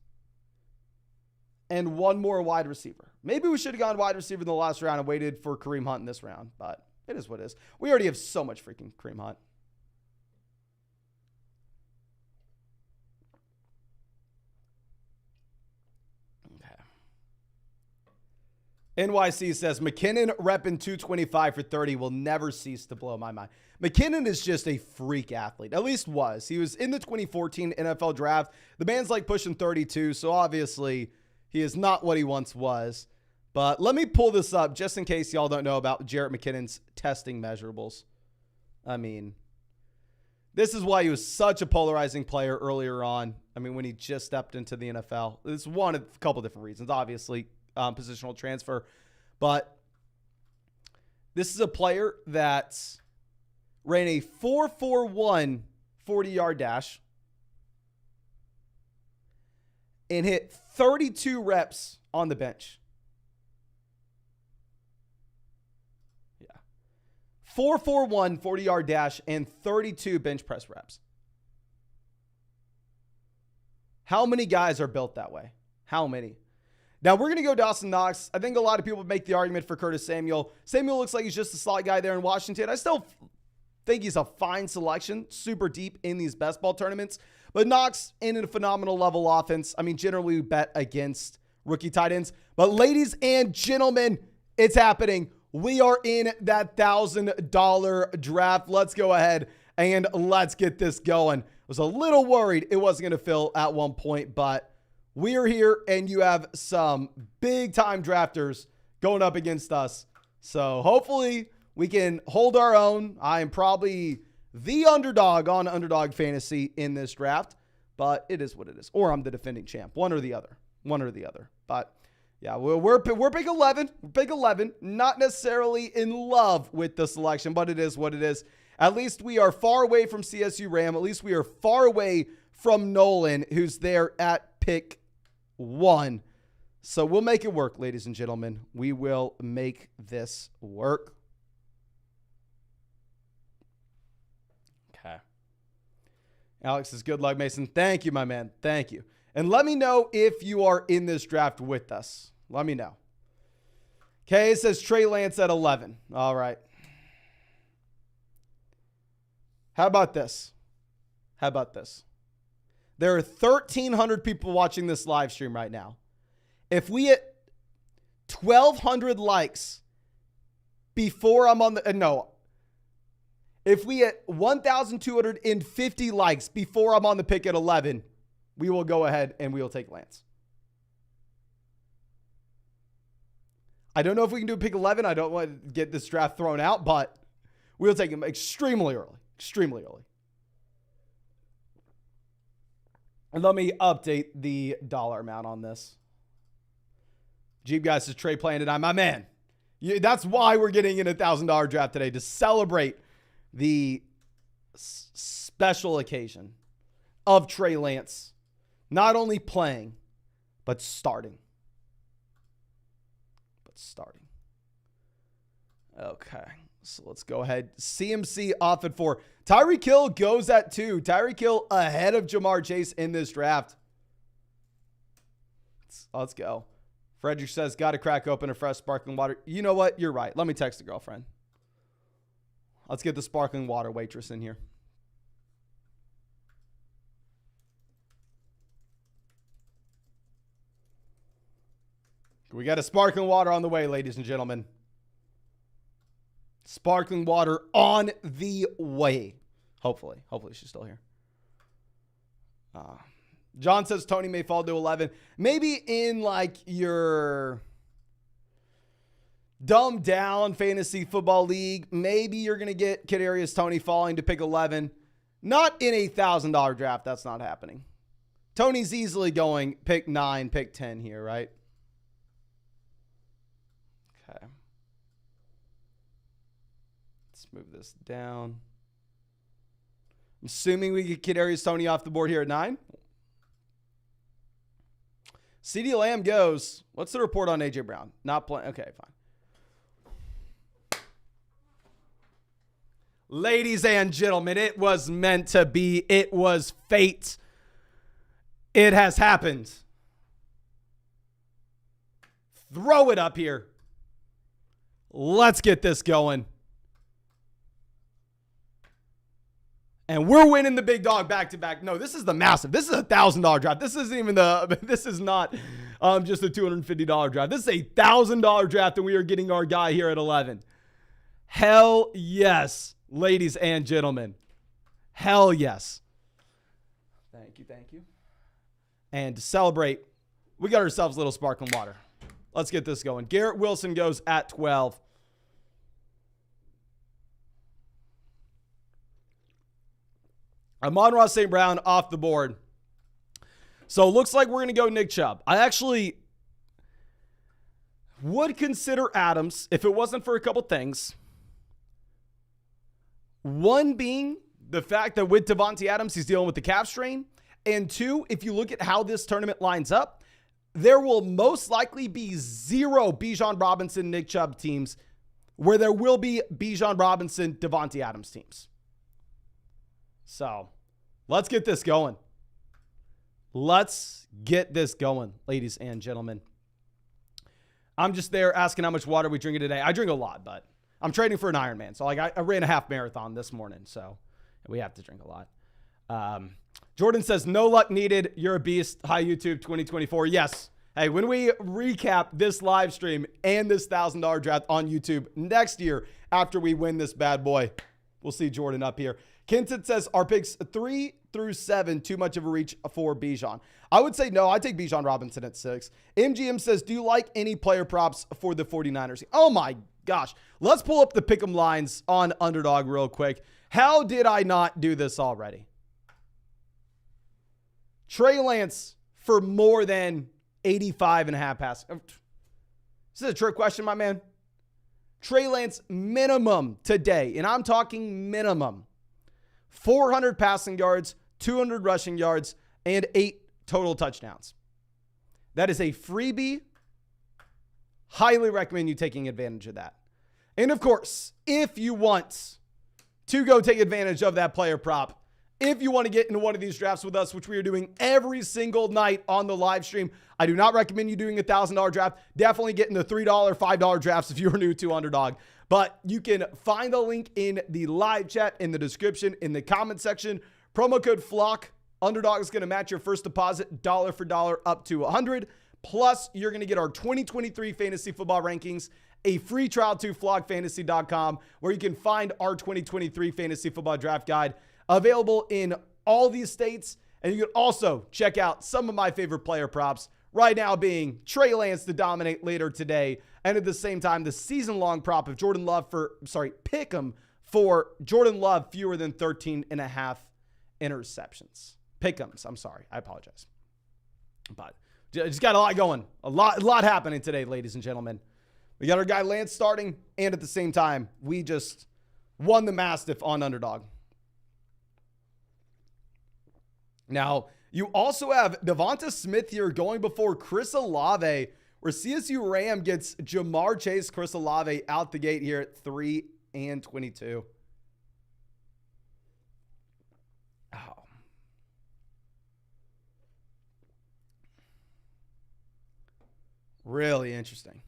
and 1 more wide receiver. Maybe we should have gone wide receiver in the last round and waited for Kareem Hunt in this round, but it is what it is. We already have so much freaking Kareem Hunt. Okay. NYC says, McKinnon repping 225 for 30 will never cease to blow my mind. McKinnon is just a freak athlete. At least was. He was in the 2014 NFL draft. The man's like pushing 32, so obviously he is not what he once was. But let me pull this up just in case y'all don't know about Jarrett McKinnon's testing measurables. I mean, this is why he was such a polarizing player earlier on. I mean, when he just stepped into the NFL. It's one of a couple different reasons. Obviously, positional transfer. But this is a player that ran a 4.41 40-yard dash and hit 32 reps on the bench. Yeah. 4.41 40-yard dash and 32 bench press reps. How many guys are built that way? How many? Now, we're going to go Dawson Knox. I think a lot of people make the argument for Curtis Samuel. Samuel looks like he's just a slot guy there in Washington. I still think he's a fine selection, super deep in these best ball tournaments. But Knox in a phenomenal level offense. I mean, generally we bet against rookie tight ends. But ladies and gentlemen, it's happening. We are in that $1,000 draft. Let's go ahead and let's get this going. I was a little worried it wasn't going to fill at one point, but we are here, and you have some big-time drafters going up against us. So hopefully we can hold our own. I am probably the underdog on Underdog Fantasy in this draft, but it is what it is. Or I'm the defending champ. One or the other. One or the other. But, yeah, we're pick 11. Pick 11. Not necessarily in love with the selection, but it is what it is. At least we are far away from CSU Ram. At least we are far away from Nolan, who's there at pick 1. So we'll make it work, ladies and gentlemen. We will make this work. Okay. Alex says, good luck, Mason. Thank you, my man. Thank you. And let me know if you are in this draft with us. Let me know. Okay, it says Trey Lance at 11. All right. How about this? How about this? There are 1,300 people watching this live stream right now. If we hit 1,200 likes before I'm on the... If we hit 1,250 likes before I'm on the pick at 11, we will go ahead and we will take Lance. I don't know if we can do pick 11. I don't want to get this draft thrown out, but we'll take him extremely early. Extremely early. And let me update the dollar amount on this. Jeep guys says Trey playing tonight. My man. That's why we're getting in a $1,000 draft today, to celebrate the special occasion of Trey Lance not only playing, but starting. Okay. So let's go ahead. CMC off at 4. Tyreek Hill goes at 2. Tyreek Hill ahead of Jamar Chase in this draft. Let's go. Frederick says, got to crack open a fresh sparkling water. You know what? You're right. Let me text the girlfriend. Let's get the sparkling water waitress in here. We got a sparkling water on the way, ladies and gentlemen. Sparkling water on the way. Hopefully. Hopefully she's still here. John says Tony may fall to 11. Maybe in like your dumbed down fantasy football league, maybe you're going to get Kadarius Toney falling to pick 11. Not in a $1,000 draft. That's not happening. Tony's easily going pick 9, pick 10 here, right? Okay. Let's move this down. I'm assuming we get Kadarius Toney off the board here at 9. CeeDee Lamb goes. What's the report on A.J. Brown? Not playing. Okay, fine. Ladies and gentlemen, it was meant to be. It was fate. It has happened. Throw it up here. Let's get this going. And we're winning the big dog back-to-back. No, this is the massive. This is a $1,000 draft. This isn't even this is not just a $250 draft. This is a $1,000 draft, and we are getting our guy here at 11. Hell yes, ladies and gentlemen. Hell yes. Thank you. And to celebrate, we got ourselves a little sparkling water. Let's get this going. Garrett Wilson goes at 12. Amon-Ra St. Brown off the board. So it looks like we're going to go Nick Chubb. I actually would consider Adams if it wasn't for a couple things. One being the fact that with Davante Adams, he's dealing with the calf strain. And 2, if you look at how this tournament lines up, there will most likely be 0 Bijan Robinson, Nick Chubb teams where there will be Bijan Robinson, Davante Adams teams. So let's get this going. Let's get this going, ladies and gentlemen. I'm just there asking how much water we drinking today. I drink a lot, but I'm training for an Ironman. So I ran a half marathon this morning, so we have to drink a lot. Jordan says, no luck needed. You're a beast. Hi, YouTube 2024. Yes. Hey, when we recap this live stream and this $1,000 draft on YouTube next year after we win this bad boy, we'll see Jordan up here. Kenton says, our picks 3 through 7, too much of a reach for Bijan. I would say no. I take Bijan Robinson at 6. MGM says, do you like any player props for the 49ers? Oh my gosh. Let's pull up the pick'em lines on Underdog real quick. How did I not do this already? Trey Lance for more than 85.5 pass. This is a trick question, my man. Trey Lance minimum today, and I'm talking minimum, 400 passing yards, 200 rushing yards, and 8 total touchdowns. That is a freebie. Highly recommend you taking advantage of that. And of course, if you want to go take advantage of that player prop, if you want to get into one of these drafts with us, which we are doing every single night on the live stream, I do not recommend you doing a $1,000 draft. Definitely get in the $3, $5 drafts if you're new to Underdog. But you can find the link in the live chat, in the description, in the comment section. Promo code FLOCK. Underdog is going to match your first deposit dollar for dollar up to $100. Plus, you're going to get our 2023 fantasy football rankings, a free trial to flockfantasy.com, where you can find our 2023 fantasy football draft guide available in all these states. And you can also check out some of my favorite player props right now, being Trey Lance to dominate later today. And at the same time, the season-long prop of Jordan Love pick 'em for Jordan Love, fewer than 13.5 interceptions. Pick'ems. I'm sorry. I apologize. But just got a lot going. A lot happening today, ladies and gentlemen. We got our guy Lance starting, and at the same time, we just won the Mastiff on Underdog. Now, you also have Devonta Smith here going before Chris Olave, where CSU Ram gets Jamar Chase, Chris Olave out the gate here at 3 and 22. Oh. Really interesting.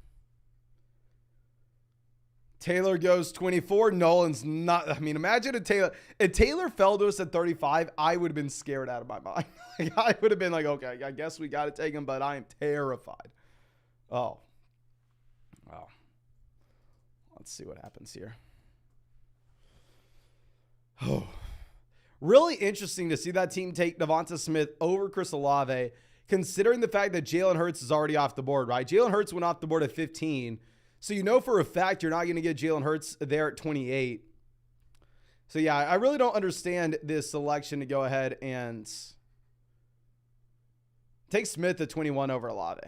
Taylor goes 24. Nolan's not. I mean, imagine if Taylor fell to us at 35, I would have been scared out of my mind. I would have been like, okay, I guess we got to take him, but I am terrified. Oh. Let's see what happens here. Oh. Really interesting to see that team take Devonta Smith over Chris Olave, considering the fact that Jalen Hurts is already off the board, right? Jalen Hurts went off the board at 15. So you know for a fact you're not going to get Jalen Hurts there at 28. So yeah, I really don't understand this selection to go ahead and take Smith at 21 over Olave.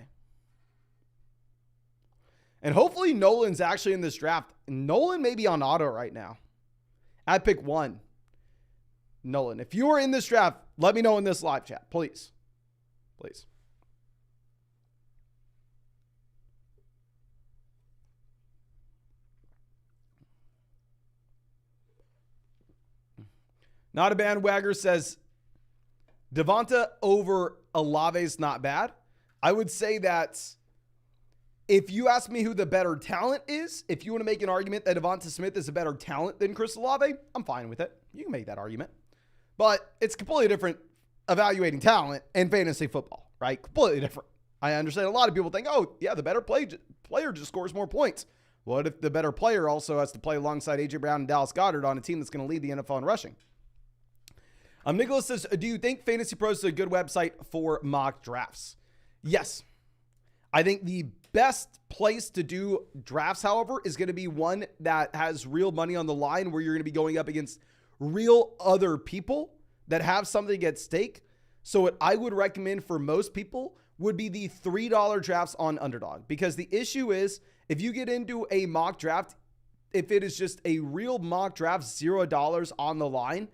And hopefully Nolan's actually in this draft. Nolan may be on auto right now. At pick 1. Nolan, if you are in this draft, let me know in this live chat, please. Please. Not a bandwagger says Devonta over Olave is not bad. I would say that if you ask me who the better talent is, if you want to make an argument that Devonta Smith is a better talent than Chris Olave, I'm fine with it. You can make that argument. But it's completely different evaluating talent in fantasy football, right? Completely different. I understand a lot of people think, oh, yeah, the better player just scores more points. What if the better player also has to play alongside A.J. Brown and Dallas Goedert on a team that's going to lead the NFL in rushing? Nicholas says, do you think Fantasy Pros is a good website for mock drafts? Yes. I think the best place to do drafts, however, is going to be one that has real money on the line, where you're going to be going up against real other people that have something at stake. So what I would recommend for most people would be the $3 drafts on Underdog, because the issue is if you get into a mock draft, if it is just a real mock draft, $0 on the line,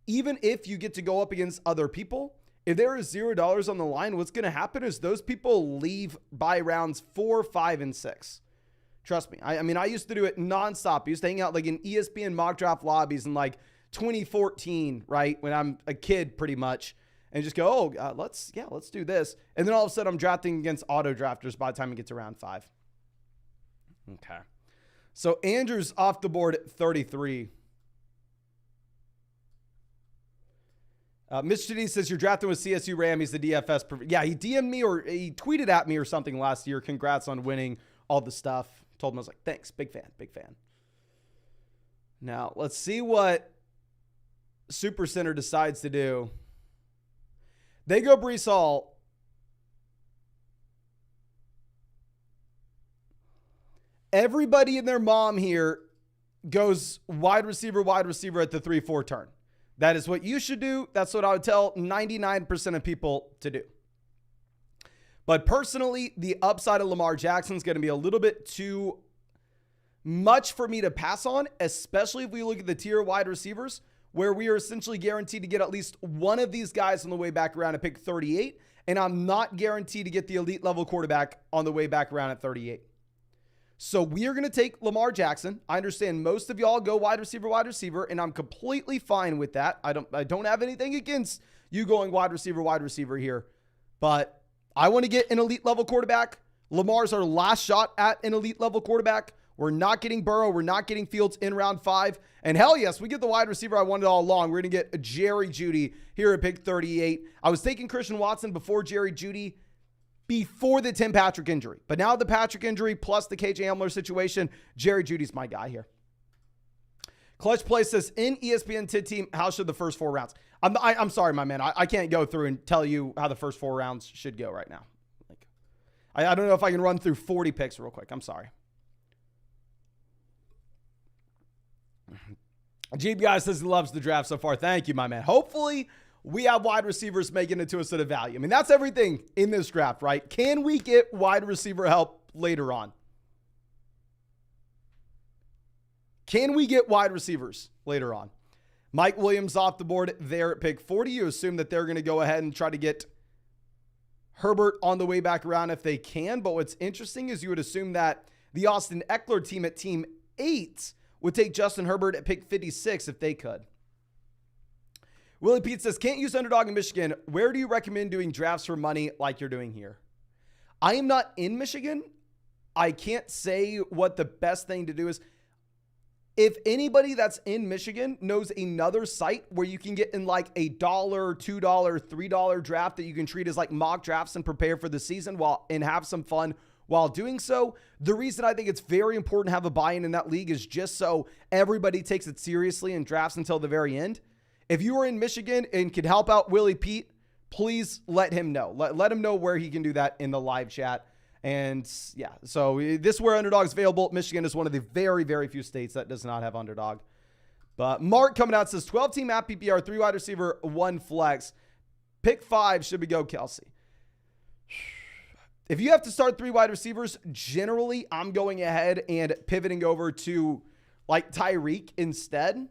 even if you get to go up against other people, if there is $0 on the line, what's going to happen is those people leave by rounds 4, 5, and 6. Trust me. I mean, I used to do it nonstop. I used to hang out like in ESPN mock draft lobbies in like 2014, right? When I'm a kid pretty much, and just go, let's do this. And then all of a sudden I'm drafting against auto drafters by the time it gets to round 5. Okay. So Andrew's off the board at 33. Mitch Chitty says you're drafting with CSU Ram. He's the DFS. Yeah, he DM'd me or he tweeted at me or something last year. Congrats on winning all the stuff. Told him, I was like, thanks. Big fan. Big fan. Now, let's see what Super Center decides to do. They go Breece Hall. Everybody and their mom here goes wide receiver at the 3-4 turn. That is what you should do. That's what I would tell 99% of people to do. But personally, the upside of Lamar Jackson is going to be a little bit too much for me to pass on, especially if we look at the tier wide receivers, where we are essentially guaranteed to get at least one of these guys on the way back around at pick 38, and I'm not guaranteed to get the elite level quarterback on the way back around at 38. So we are going to take Lamar Jackson. I understand most of y'all go wide receiver, and I'm completely fine with that. I don't have anything against you going wide receiver here, but I want to get an elite level quarterback. Lamar's our last shot at an elite level quarterback. We're not getting Burrow. We're not getting Fields in round 5. And hell yes, we get the wide receiver I wanted all along. We're going to get Jerry Jeudy here at pick 38. I was taking Christian Watson before Jerry Jeudy, before the Tim Patrick injury. But now the Patrick injury plus the KJ Hamler situation, Jerry Jeudy's my guy here. Clutch Play says, in ESPN TID team, how should the first 4 rounds? I'm sorry, my man. I can't go through and tell you how the first 4 rounds should go right now. Like, I don't know if I can run through 40 picks real quick. I'm sorry. Jeep Guy says he loves the draft so far. Thank you, my man. Hopefully, we have wide receivers making it to us at a value. I mean, that's everything in this draft, right? Can we get wide receiver help later on? Can we get wide receivers later on? Mike Williams off the board there at pick 40. You assume that they're going to go ahead and try to get Herbert on the way back around if they can. But what's interesting is you would assume that the Austin Eckler team at team 8 would take Justin Herbert at pick 56 if they could. Willie Pete says, can't use Underdog in Michigan. Where do you recommend doing drafts for money like you're doing here? I am not in Michigan. I can't say what the best thing to do is. If anybody that's in Michigan knows another site where you can get in like a $1, $2, $3 draft that you can treat as like mock drafts and prepare for the season and have some fun while doing so, the reason I think it's very important to have a buy-in in that league is just so everybody takes it seriously and drafts until the very end. If you are in Michigan and can help out Willie Pete, please let him know. Let him know where he can do that in the live chat. And yeah, so this is where Underdog is available. Michigan is one of the very, very few states that does not have Underdog. But Mark coming out says 12-team app PPR, 3 wide receiver, 1 flex. Pick 5, should we go Kelsey? If you have to start 3 wide receivers, generally I'm going ahead and pivoting over to like Tyreek instead.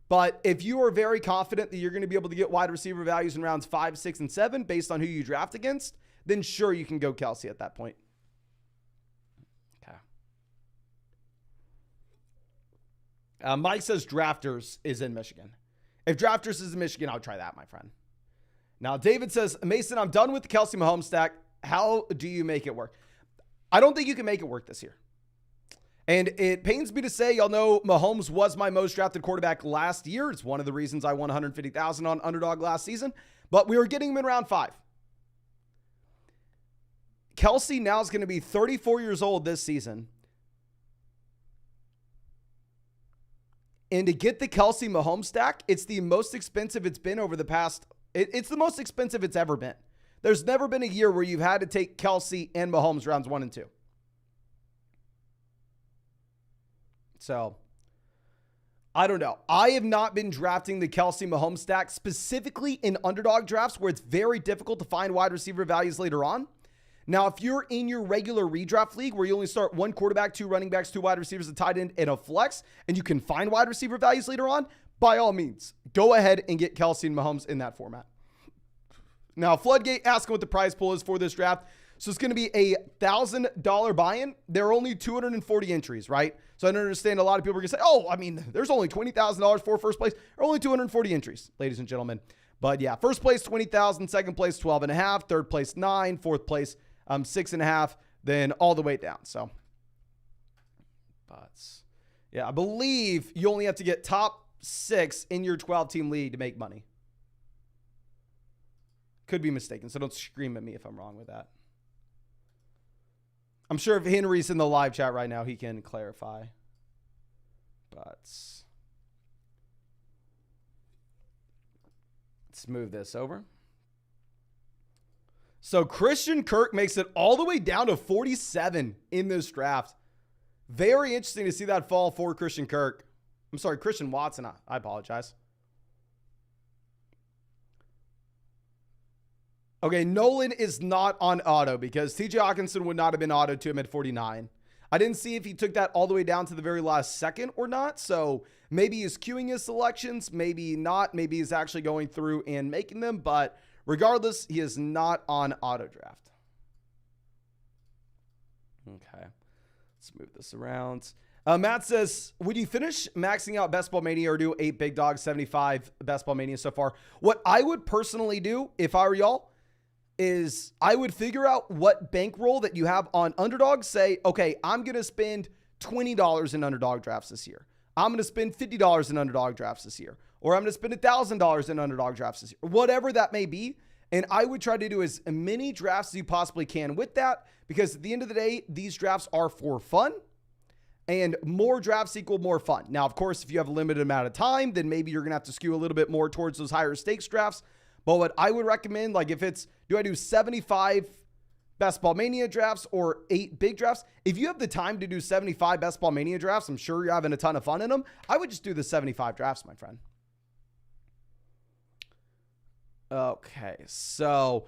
But if you are very confident that you're going to be able to get wide receiver values in rounds 5, 6, and 7 based on who you draft against, then sure, you can go Kelsey at that point. Okay. Mike says Drafters is in Michigan. If Drafters is in Michigan, I'll try that, my friend. Now, David says, Mason, I'm done with the Kelsey Mahomes stack. How do you make it work? I don't think you can make it work this year. And it pains me to say, y'all know Mahomes was my most drafted quarterback last year. It's one of the reasons I won $150,000 on Underdog last season. But we were getting him in round 5. Kelsey now is going to be 34 years old this season. And to get the Kelsey Mahomes stack, it's the most expensive it's been over the past. It's the most expensive it's ever been. There's never been a year where you've had to take Kelsey and Mahomes rounds 1 and 2. So, I don't know. I have not been drafting the Kelsey Mahomes stack specifically in Underdog drafts where it's very difficult to find wide receiver values later on. Now, if you're in your regular redraft league where you only start 1 quarterback, 2 running backs, 2 wide receivers, a tight end, and a flex, and you can find wide receiver values later on, by all means, go ahead and get Kelsey and Mahomes in that format. Now, Floodgate asking what the prize pool is for this draft. So it's going to be a $1,000 buy-in. There are only 240 entries, right? So I understand a lot of people are going to say, oh, I mean, there's only $20,000 for first place. There are only 240 entries, ladies and gentlemen. But yeah, first place, 20,000, second place, 12.5, third place, 9, fourth place, 6.5, then all the way down. So, but yeah, I believe you only have to get top 6 in your 12-team league to make money. Could be mistaken, so don't scream at me if I'm wrong with that. I'm sure if Henry's in the live chat right now, he can clarify. But let's move this over. So Christian Kirk makes it all the way down to 47 in this draft. Very interesting to see that fall for Christian Kirk. I'm sorry, Christian Watson. I apologize. Okay, Nolan is not on auto because TJ Hawkinson would not have been auto to him at 49. I didn't see if he took that all the way down to the very last second or not. So maybe he's queuing his selections, maybe not. Maybe he's actually going through and making them. But regardless, he is not on auto draft. Okay, let's move this around. Matt says, would you finish maxing out Best Ball Mania or do 8 Big Dogs, 75 Best Ball Mania so far? What I would personally do if I were y'all is I would figure out what bankroll that you have on Underdog. Say, okay, I'm going to spend $20 in Underdog drafts this year. I'm going to spend $50 in Underdog drafts this year. Or I'm going to spend $1,000 in Underdog drafts this year. Whatever that may be. And I would try to do as many drafts as you possibly can with that. Because at the end of the day, these drafts are for fun. And more drafts equal more fun. Now, of course, if you have a limited amount of time, then maybe you're going to have to skew a little bit more towards those higher stakes drafts. But what I would recommend, like if it's, do I do 75 Best Ball Mania drafts or 8 big drafts? If you have the time to do 75 Best Ball Mania drafts, I'm sure you're having a ton of fun in them. I would just do the 75 drafts, my friend. Okay, so,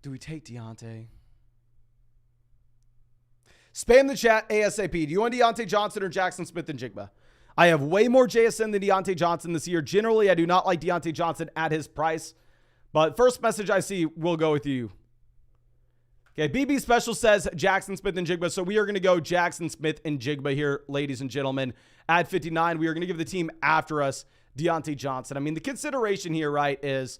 do we take Deontay? Spam the chat ASAP. Do you want Deontay Johnson or Jackson Smith-Njigba? I have way more JSN than Deontay Johnson this year. Generally, I do not like Deontay Johnson at his price. But first message I see will go with you. Okay, BB Special says Jackson Smith-Njigba. So we are going to go Jackson Smith-Njigba here, ladies and gentlemen. At 59, we are going to give the team after us Deontay Johnson. I mean, the consideration here, right, is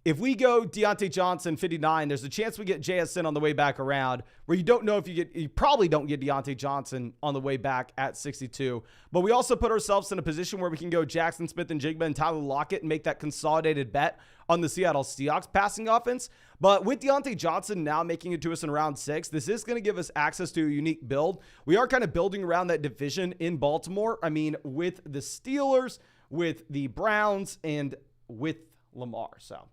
if we go Deontay Johnson 59, there's a chance we get JSN on the way back around, where you don't know if you probably don't get Deontay Johnson on the way back at 62. But we also put ourselves in a position where we can go Jackson Smith-Njigba and Tyler Lockett and make that consolidated bet on the Seattle Seahawks passing offense. But with Deontay Johnson now making it to us in round 6, this is going to give us access to a unique build. We are kind of building around that division in Baltimore. I mean, with the Steelers, with the Browns, and with Lamar. So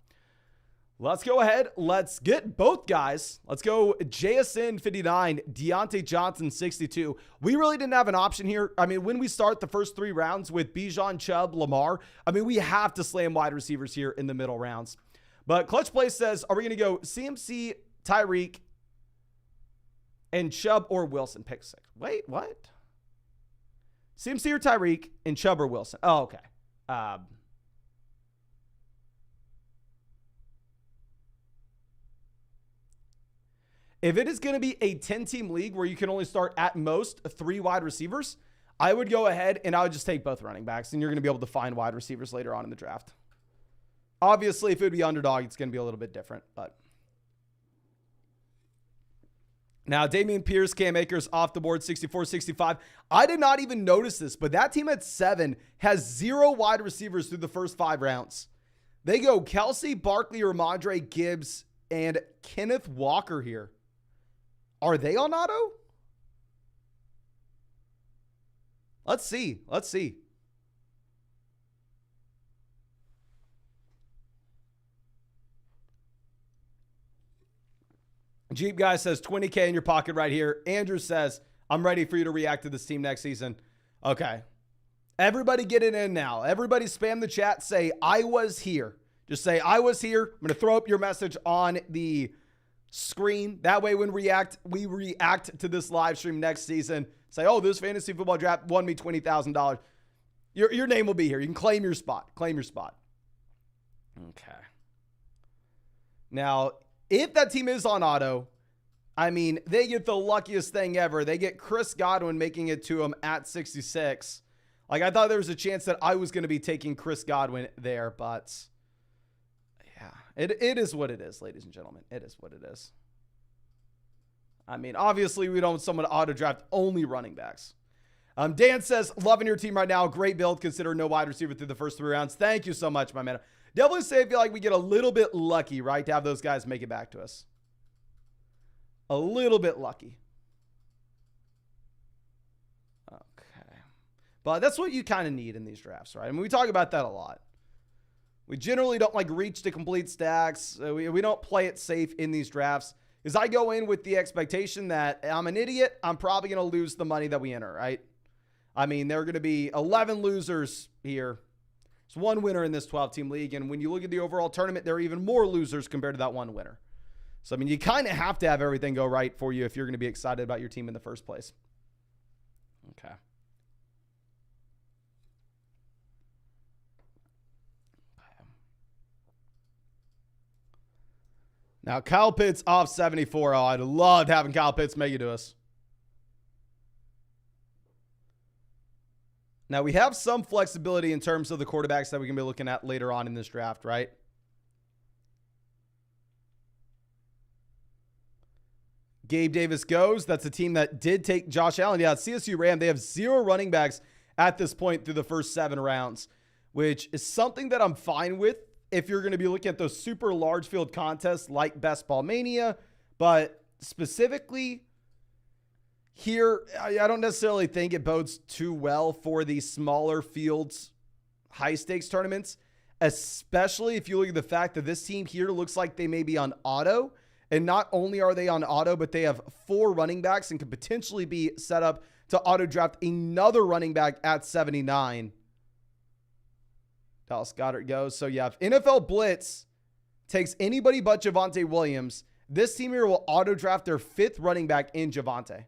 let's go ahead. Let's get both guys. Let's go JSN 59, Deontay Johnson 62. We really didn't have an option here. I mean, when we start the first 3 rounds with Bijan, Chubb, Lamar, I mean, we have to slam wide receivers here in the middle rounds. But Clutch Play says, are we going to go CMC, Tyreek, and Chubb or Wilson? Pick 6. Wait, what? CMC or Tyreek and Chubb or Wilson? Oh, okay. If it is going to be a 10-team league where you can only start at most 3 wide receivers, I would go ahead and I would just take both running backs, and you're going to be able to find wide receivers later on in the draft. Obviously, if it would be Underdog, it's going to be a little bit different. But now, Damian Pierce, Cam Akers off the board, 64-65. I did not even notice this, but that team at 7 has 0 wide receivers through the first 5 rounds. They go Kelsey, Barkley, Ramondre, Gibbs, and Kenneth Walker here. Are they on auto? Let's see. Let's see. Jeep Guy says 20K in your pocket right here. Andrew says, I'm ready for you to react to this team next season. Okay. Everybody get it in now. Everybody spam the chat. Say, I was here. Just say, I was here. I'm going to throw up your message on the screen. That way when we react to this live stream next season, say, oh, this fantasy football draft won me $20,000. Your name will be here. You can claim your spot. Claim your spot. Okay. Now, if that team is on auto, I mean, they get the luckiest thing ever. They get Chris Godwin making it to him at 66. Like, I thought there was a chance that I was going to be taking Chris Godwin there, but yeah, it is what it is, ladies and gentlemen. It is what it is. I mean, obviously, we don't want someone to auto draft only running backs. Dan says, loving your team right now. Great build, consider no wide receiver through the first 3 rounds. Thank you so much, my man. Definitely say I feel like we get a little bit lucky, right, to have those guys make it back to us. A little bit lucky. Okay. But that's what you kind of need in these drafts, right? I mean, we talk about that a lot. We generally don't like reach to complete stacks. We don't play it safe in these drafts. Because I go in with the expectation that I'm an idiot. I'm probably going to lose the money that we enter, right? I mean, there are going to be 11 losers here. There's one winner in this 12-team league. And when you look at the overall tournament, there are even more losers compared to that one winner. So, I mean, you kind of have to have everything go right for you if you're going to be excited about your team in the first place. Okay. Now, Kyle Pitts off 74. Oh, I'd loved having Kyle Pitts make it to us. Now, we have some flexibility in terms of the quarterbacks that we can be looking at later on in this draft, right? Gabe Davis goes. That's a team that did take Josh Allen. Yeah, CSU Ram. They have 0 running backs at this point through the first 7 rounds, which is something that I'm fine with if you're going to be looking at those super large field contests like Best Ball Mania. But specifically here, I don't necessarily think it bodes too well for these smaller fields, high stakes tournaments, especially if you look at the fact that this team here looks like they may be on auto. And not only are they on auto, but they have 4 running backs and could potentially be set up to auto draft another running back at 79. Dallas Goedert goes. So yeah, if NFL Blitz takes anybody but Javonte Williams, this team here will auto draft their 5th running back in Javonte.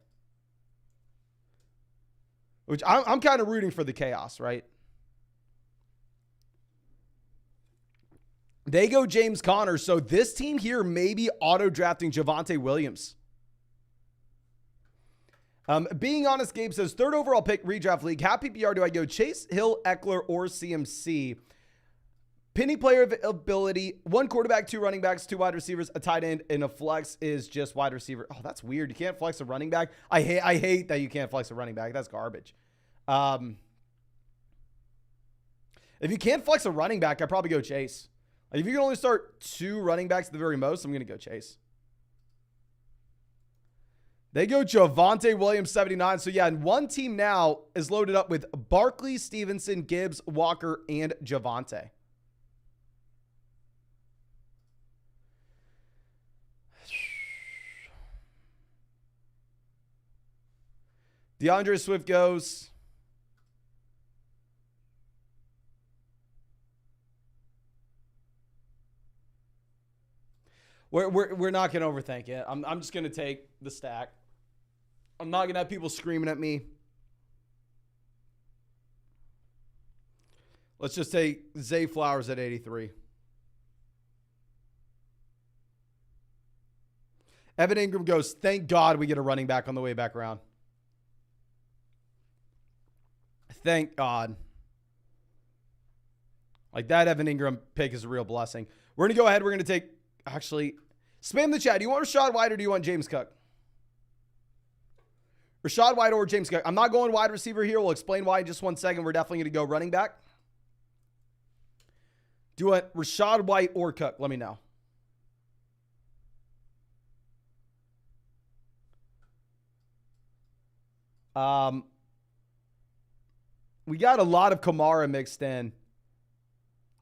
Which I'm kind of rooting for the chaos, right? They go James Conner. So this team here may be auto drafting Javonte Williams. Being honest, Gabe says, 3rd overall pick, redraft league. Half PPR, do I go Chase, Hill, Eckler, or CMC? Penny player ability, 1 quarterback, 2 running backs, 2 wide receivers, a tight end, and a flex is just wide receiver. Oh, that's weird. You can't flex a running back. I hate that you can't flex a running back. That's garbage. If you can't flex a running back, I'd probably go Chase. Like if you can only start 2 running backs at the very most, I'm going to go Chase. They go Javonte Williams, 79. So yeah, and one team now is loaded up with Barkley, Stevenson, Gibbs, Walker, and Javonte. DeAndre Swift goes. We're not going to overthink it. I'm just going to take the stack. I'm not going to have people screaming at me. Let's just take Zay Flowers at 83. Evan Ingram goes, thank God we get a running back on the way back around. Thank God. Like that Evan Ingram pick is a real blessing. We're going to go ahead. We're going to take, actually, spam the chat. Do you want Rachaad White or do you want James Cook? Rachaad White or James Cook. I'm not going wide receiver here. We'll explain why in just 1 second. We're definitely going to go running back. Do you want Rachaad White or Cook? Let me know. We got a lot of Kamara mixed in.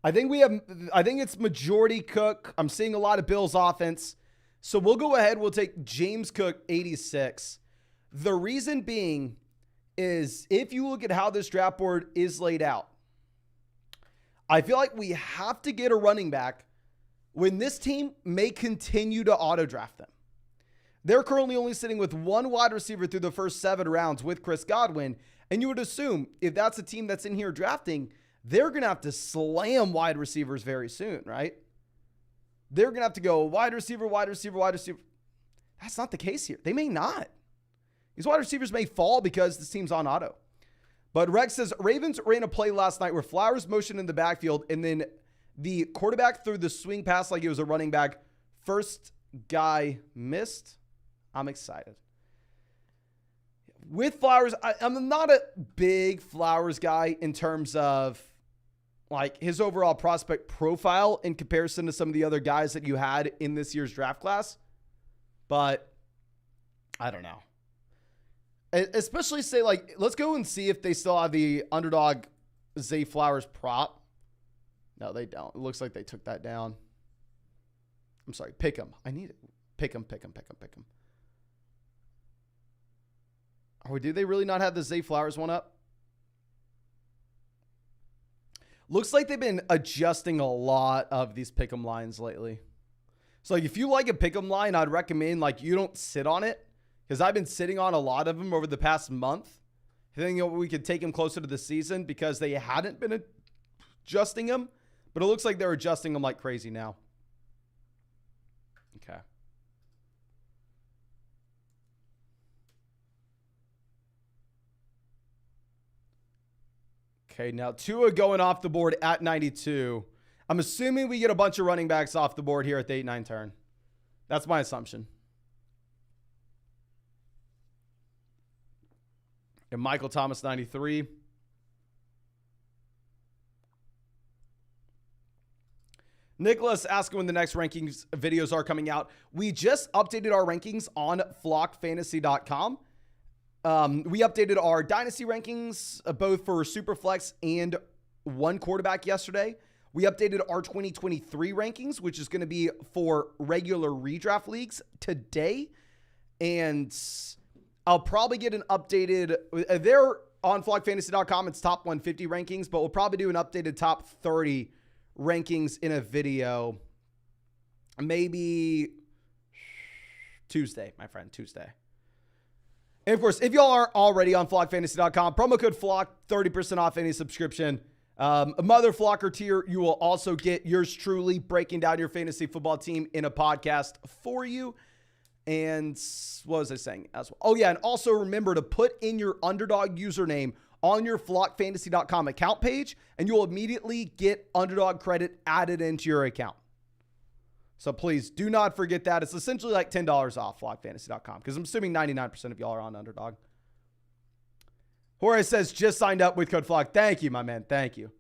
I think it's majority Cook. I'm seeing a lot of Bills offense. So we'll go ahead. We'll take James Cook, 86. The reason being is if you look at how this draft board is laid out, I feel like we have to get a running back when this team may continue to auto draft them. They're currently only sitting with one wide receiver through the first 7 rounds with Chris Godwin. And you would assume if that's a team that's in here drafting, they're going to have to slam wide receivers very soon, right? They're going to have to go wide receiver, wide receiver, wide receiver. That's not the case here. They may not. These wide receivers may fall because this team's on auto. But Rex says, Ravens ran a play last night where Flowers motioned in the backfield and then the quarterback threw the swing pass like it was a running back. First guy missed. I'm excited. With Flowers, I'm not a big Flowers guy in terms of like his overall prospect profile in comparison to some of the other guys that you had in this year's draft class. But I don't know. Especially say like, let's go and see if they still have the Underdog Zay Flowers prop. No, they don't. It looks like they took that down. I'm sorry. Pick him. I need it. Pick him. Or do they really not have the Zay Flowers one up? Looks like they've been adjusting a lot of these pick'em lines lately. So like if you like a pick'em line, I'd recommend like you don't sit on it because I've been sitting on a lot of them over the past month. I think we could take them closer to the season because they hadn't been adjusting them, but it looks like they're adjusting them like crazy now. Okay. Okay, now Tua going off the board at 92. I'm assuming we get a bunch of running backs off the board here at the 8-9 turn. That's my assumption. And Michael Thomas, 93. Nicholas asking when the next rankings videos are coming out. We just updated our rankings on flockfantasy.com. We updated our dynasty rankings, both for Superflex and one quarterback yesterday. We updated our 2023 rankings, which is going to be for regular redraft leagues today. And I'll probably get an updated, they're on flockfantasy.com. It's top 150 rankings, but we'll probably do an updated top 30 rankings in a video. Maybe Tuesday, my friend, Tuesday. And of course, if y'all aren't already on flockfantasy.com, promo code FLOCK, 30% off any subscription. A Mother Flocker tier, you will also get yours truly breaking down your fantasy football team in a podcast for you. And what was I saying as well? Oh, yeah. And also remember to put in your Underdog username on your flockfantasy.com account page, and you'll immediately get Underdog credit added into your account. So please do not forget that. It's essentially like $10 off flockfantasy.com because I'm assuming 99% of y'all are on Underdog. Jorge says, just signed up with code FLOCK. Thank you, my man. Thank you.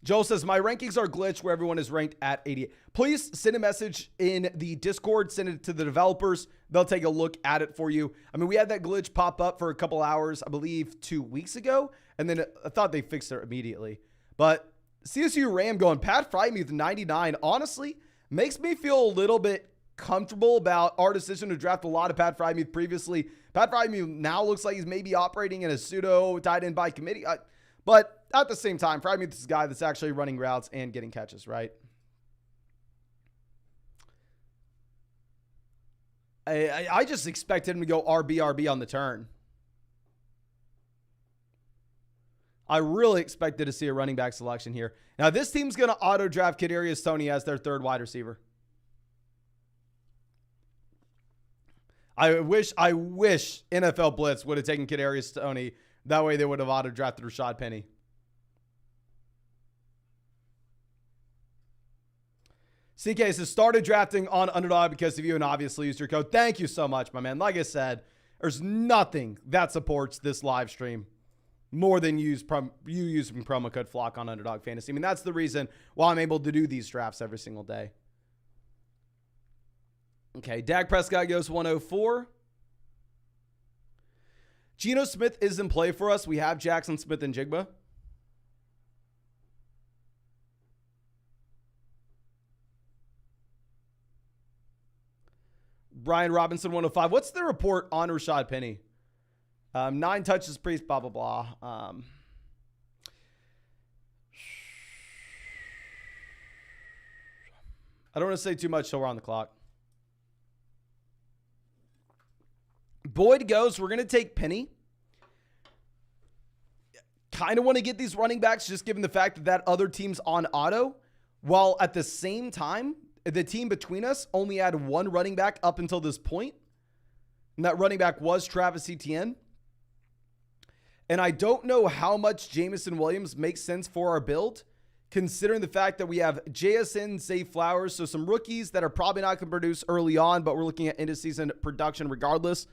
Joel says, my rankings are glitched where everyone is ranked at 88. Please send a message in the Discord. Send it to the developers. They'll take a look at it for you. I mean, we had that glitch pop up for a couple hours, I believe 2 weeks ago. And then I thought they fixed it immediately. But CSU Ram going, Pat Frymuth 99, honestly, makes me feel a little bit comfortable about our decision to draft a lot of Pat Frymuth previously. Pat Frymuth now looks like he's maybe operating in a pseudo tight end by committee. But at the same time, Frymuth is a guy that's actually running routes and getting catches, right? I just expected him to go RB on the turn. I really expected to see a running back selection here. Now, this team's going to auto-draft Kadarius Toney as their third wide receiver. I wish NFL Blitz would have taken Kadarius Toney. That way they would have auto-drafted Rashad Penny. CK says, started drafting on Underdog because of you and obviously used your code. Thank you so much, my man. Like I said, there's nothing that supports this live stream more than you using promo code FLOCK on Underdog Fantasy. I mean, that's the reason why I'm able to do these drafts every single day. Okay, Dak Prescott goes 104. Geno Smith is in play for us. We have Jackson Smith and Jigba. Brian Robinson 105. What's the report on Rashad Penny? 9 touches, priest, blah, blah, blah. I don't want to say too much till we're on the clock. Boyd goes. We're going to take Penny. Kind of want to get these running backs just given the fact that that other team's on auto. While at the same time, the team between us only had one running back up until this point. And that running back was Travis Etienne. And I don't know how much Jameson Williams makes sense for our build, considering the fact that we have JSN, Zay Flowers, so some rookies that are probably not going to produce early on, but we're looking at end-of-season production regardless.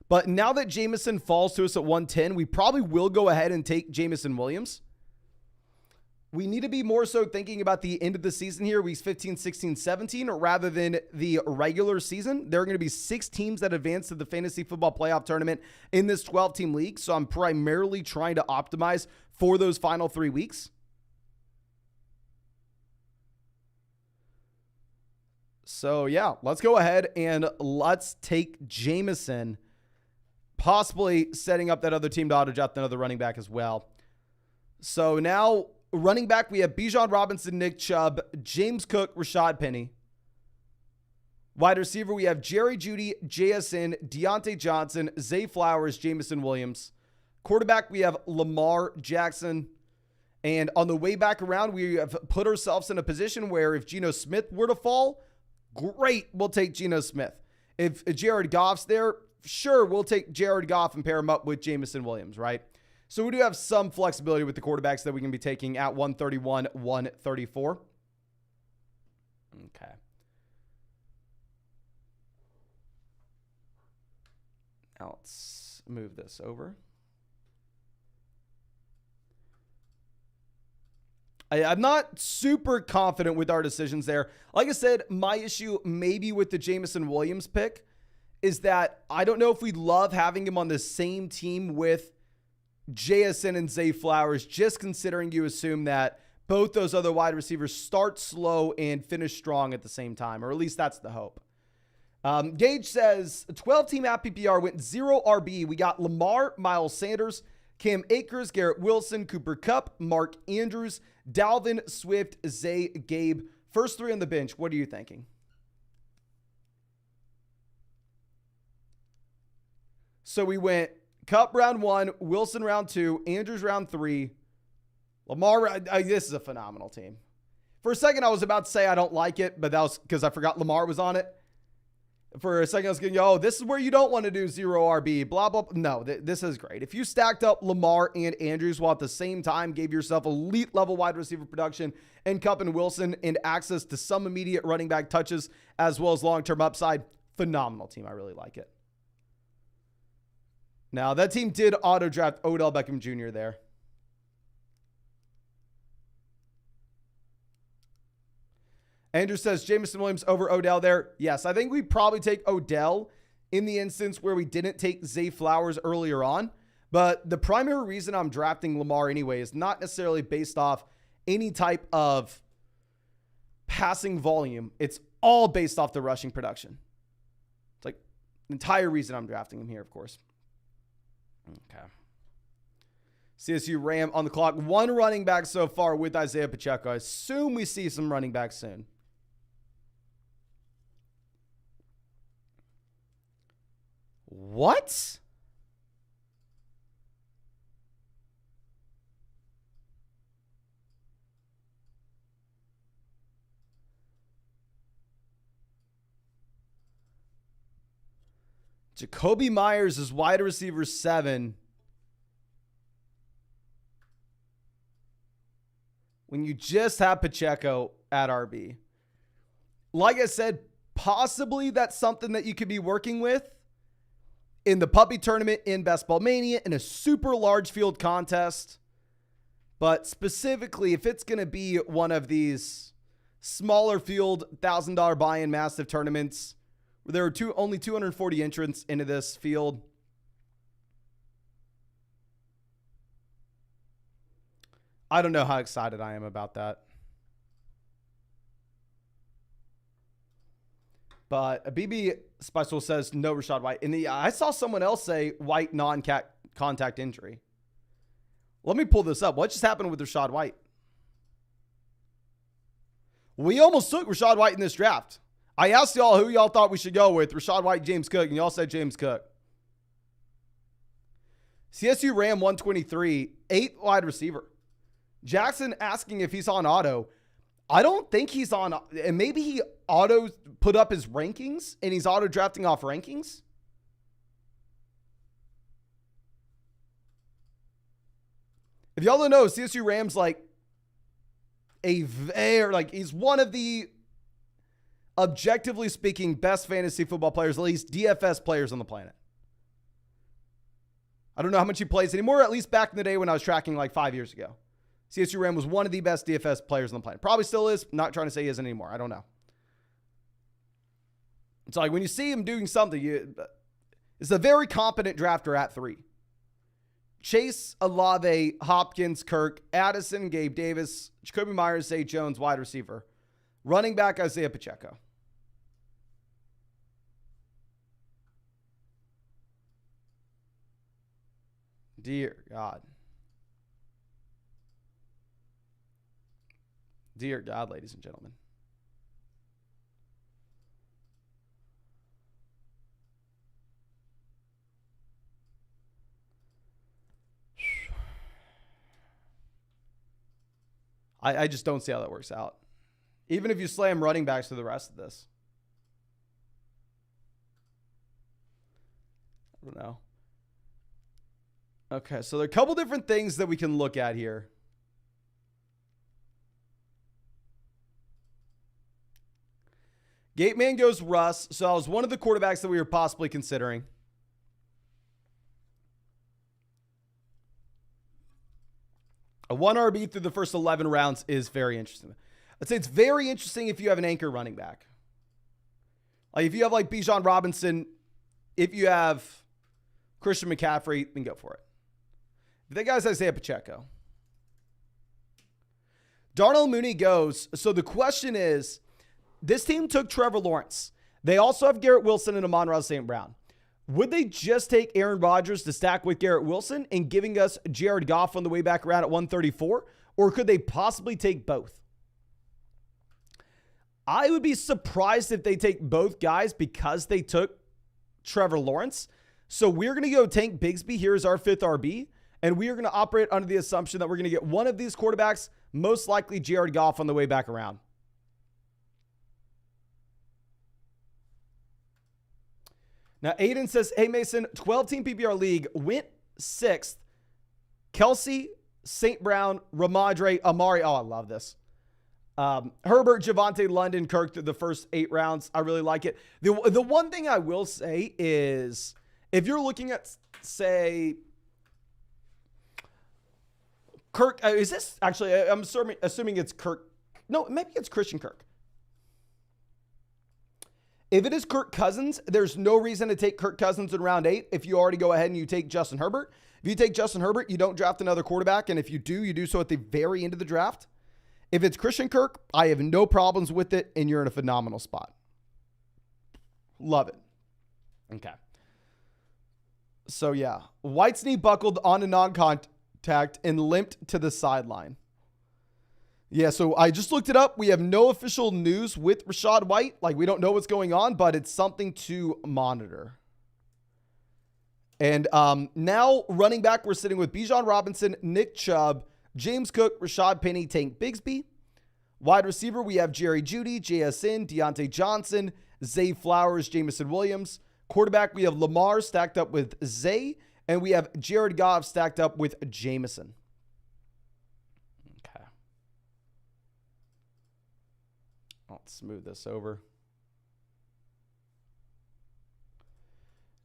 But now that Jameson falls to us at 110, we probably will go ahead and take Jameson Williams. We need to be more so thinking about the end of the season here, weeks 15, 16, 17, rather than the regular season. There are going to be 6 teams that advance to the fantasy football playoff tournament in this 12-team league, so I'm primarily trying to optimize for those final 3 weeks. So, yeah, let's go ahead and let's take Jameson, possibly setting up that other team to auto-draft another running back as well. So now, running back, we have Bijan Robinson, Nick Chubb, James Cook, Rashad Penny. Wide receiver, we have Jerry Jeudy, JSN, Deontay Johnson, Zay Flowers, Jameson Williams. Quarterback, we have Lamar Jackson. And on the way back around, we have put ourselves in a position where if Geno Smith were to fall, great, we'll take Geno Smith. If Jared Goff's there, sure, we'll take Jared Goff and pair him up with Jameson Williams, right? So we do have some flexibility with the quarterbacks that we can be taking at 131, 134. Okay. Now let's move this over. I'm not super confident with our decisions there. Like I said, my issue maybe with the Jameson Williams pick is that I don't know if we love having him on the same team with JSN and Zay Flowers, just considering you assume that both those other wide receivers start slow and finish strong at the same time, or at least that's the hope. Gage says, 12-team app PPR went 0 RB. We got Lamar, Miles Sanders, Cam Akers, Garrett Wilson, Cooper Kupp, Mark Andrews, Dalvin, Swift, Zay, Gabe. First 3 on the bench. What are you thinking? So we went Kupp round 1, Wilson round 2, Andrews round 3, Lamar. This is a phenomenal team. For a second, I was about to say I don't like it, but that was because I forgot Lamar was on it. For a second, I was going, oh, this is where you don't want to do 0 RB, blah, blah, blah. No, this is great. If you stacked up Lamar and Andrews while at the same time gave yourself elite level wide receiver production and Kupp and Wilson and access to some immediate running back touches as well as long-term upside, phenomenal team. I really like it. Now, that team did auto-draft Odell Beckham Jr. there. Andrew says, Jameson Williams over Odell there. Yes, I think we probably take Odell in the instance where we didn't take Zay Flowers earlier on. But the primary reason I'm drafting Lamar anyway is not necessarily based off any type of passing volume. It's all based off the rushing production. It's like the entire reason I'm drafting him here, of course. Okay. CSU Ram on the clock. 1 running back so far with Isaiah Pacheco. I assume we see some running backs soon. What? Jacoby Myers is wide receiver 7. When you just have Pacheco at RB. Like I said, possibly that's something that you could be working with in the puppy tournament in Best Ball Mania in a super large field contest. But specifically, if it's going to be one of these smaller field $1,000 buy-in massive tournaments where there are only 240 entrants into this field, I don't know how excited I am about that. But BB Special says no Rachaad White. And I saw someone else say White non-contact injury. Let me pull this up. What just happened with Rachaad White? We almost took Rachaad White in this draft. I asked y'all who y'all thought we should go with, Rachaad White, James Cook, and y'all said James Cook. CSU Ram 123, 8th wide receiver. Jackson asking if he's on auto. I don't think he's on, and maybe he auto put up his rankings and he's auto drafting off rankings. If y'all don't know, CSU Rams like he's one of the, objectively speaking, best fantasy football players, at least DFS players on the planet. I don't know how much he plays anymore, at least back in the day when I was tracking like 5 years ago. CSU Ram was one of the best DFS players on the planet. Probably still is. Not trying to say he isn't anymore. I don't know. It's like when you see him doing something, it's a very competent drafter at 3. Chase, Olave, Hopkins, Kirk, Addison, Gabe Davis, Jacoby Myers, Zay Jones, wide receiver. Running back, Isaiah Pacheco. Dear God. Dear God, ladies and gentlemen. I just don't see how that works out. Even if you slam running backs to the rest of this. I don't know. Okay, so there are a couple different things that we can look at here. Gate man goes Russ. So that was one of the quarterbacks that we were possibly considering. A 1 RB through the first 11 rounds is very interesting. I'd say it's very interesting if you have an anchor running back. Like if you have like Bijan Robinson, if you have Christian McCaffrey, then go for it. If that guy's Isaiah Pacheco. Darnell Mooney goes. So the question is, this team took Trevor Lawrence. They also have Garrett Wilson and Amon-Ra St. Brown. Would they just take Aaron Rodgers to stack with Garrett Wilson and giving us Jared Goff on the way back around at 134? Or could they possibly take both? I would be surprised if they take both guys because they took Trevor Lawrence. So we're going to go Tank Bigsby here as our 5th RB. And we are going to operate under the assumption that we're going to get one of these quarterbacks, most likely Jared Goff on the way back around. Now, Aiden says, hey, Mason, 12-team PPR league, went 6th. Kelsey, St. Brown, Ramondre, Amari. Oh, I love this. Herbert, Javonte, London, Kirk through the first 8 rounds. I really like it. The one thing I will say is if you're looking at, say, Kirk, is this actually, I'm assuming it's Kirk. No, maybe it's Christian Kirk. If it is Kirk Cousins, there's no reason to take Kirk Cousins in round 8 if you already go ahead and you take Justin Herbert. If you take Justin Herbert, you don't draft another quarterback. And if you do, you do so at the very end of the draft. If it's Christian Kirk, I have no problems with it, and you're in a phenomenal spot. Love it. Okay. So, yeah. White's knee buckled on a non-contact and limped to the sideline. Yeah, so I just looked it up. We have no official news with Rachaad White. Like, we don't know what's going on, but it's something to monitor. And now, running back, we're sitting with Bijan Robinson, Nick Chubb, James Cook, Rashad Penny, Tank Bigsby. Wide receiver, we have Jerry Jeudy, JSN, Deontay Johnson, Zay Flowers, Jamison Williams. Quarterback, we have Lamar stacked up with Zay, and we have Jared Goff stacked up with Jamison. Okay. I'll smooth this over.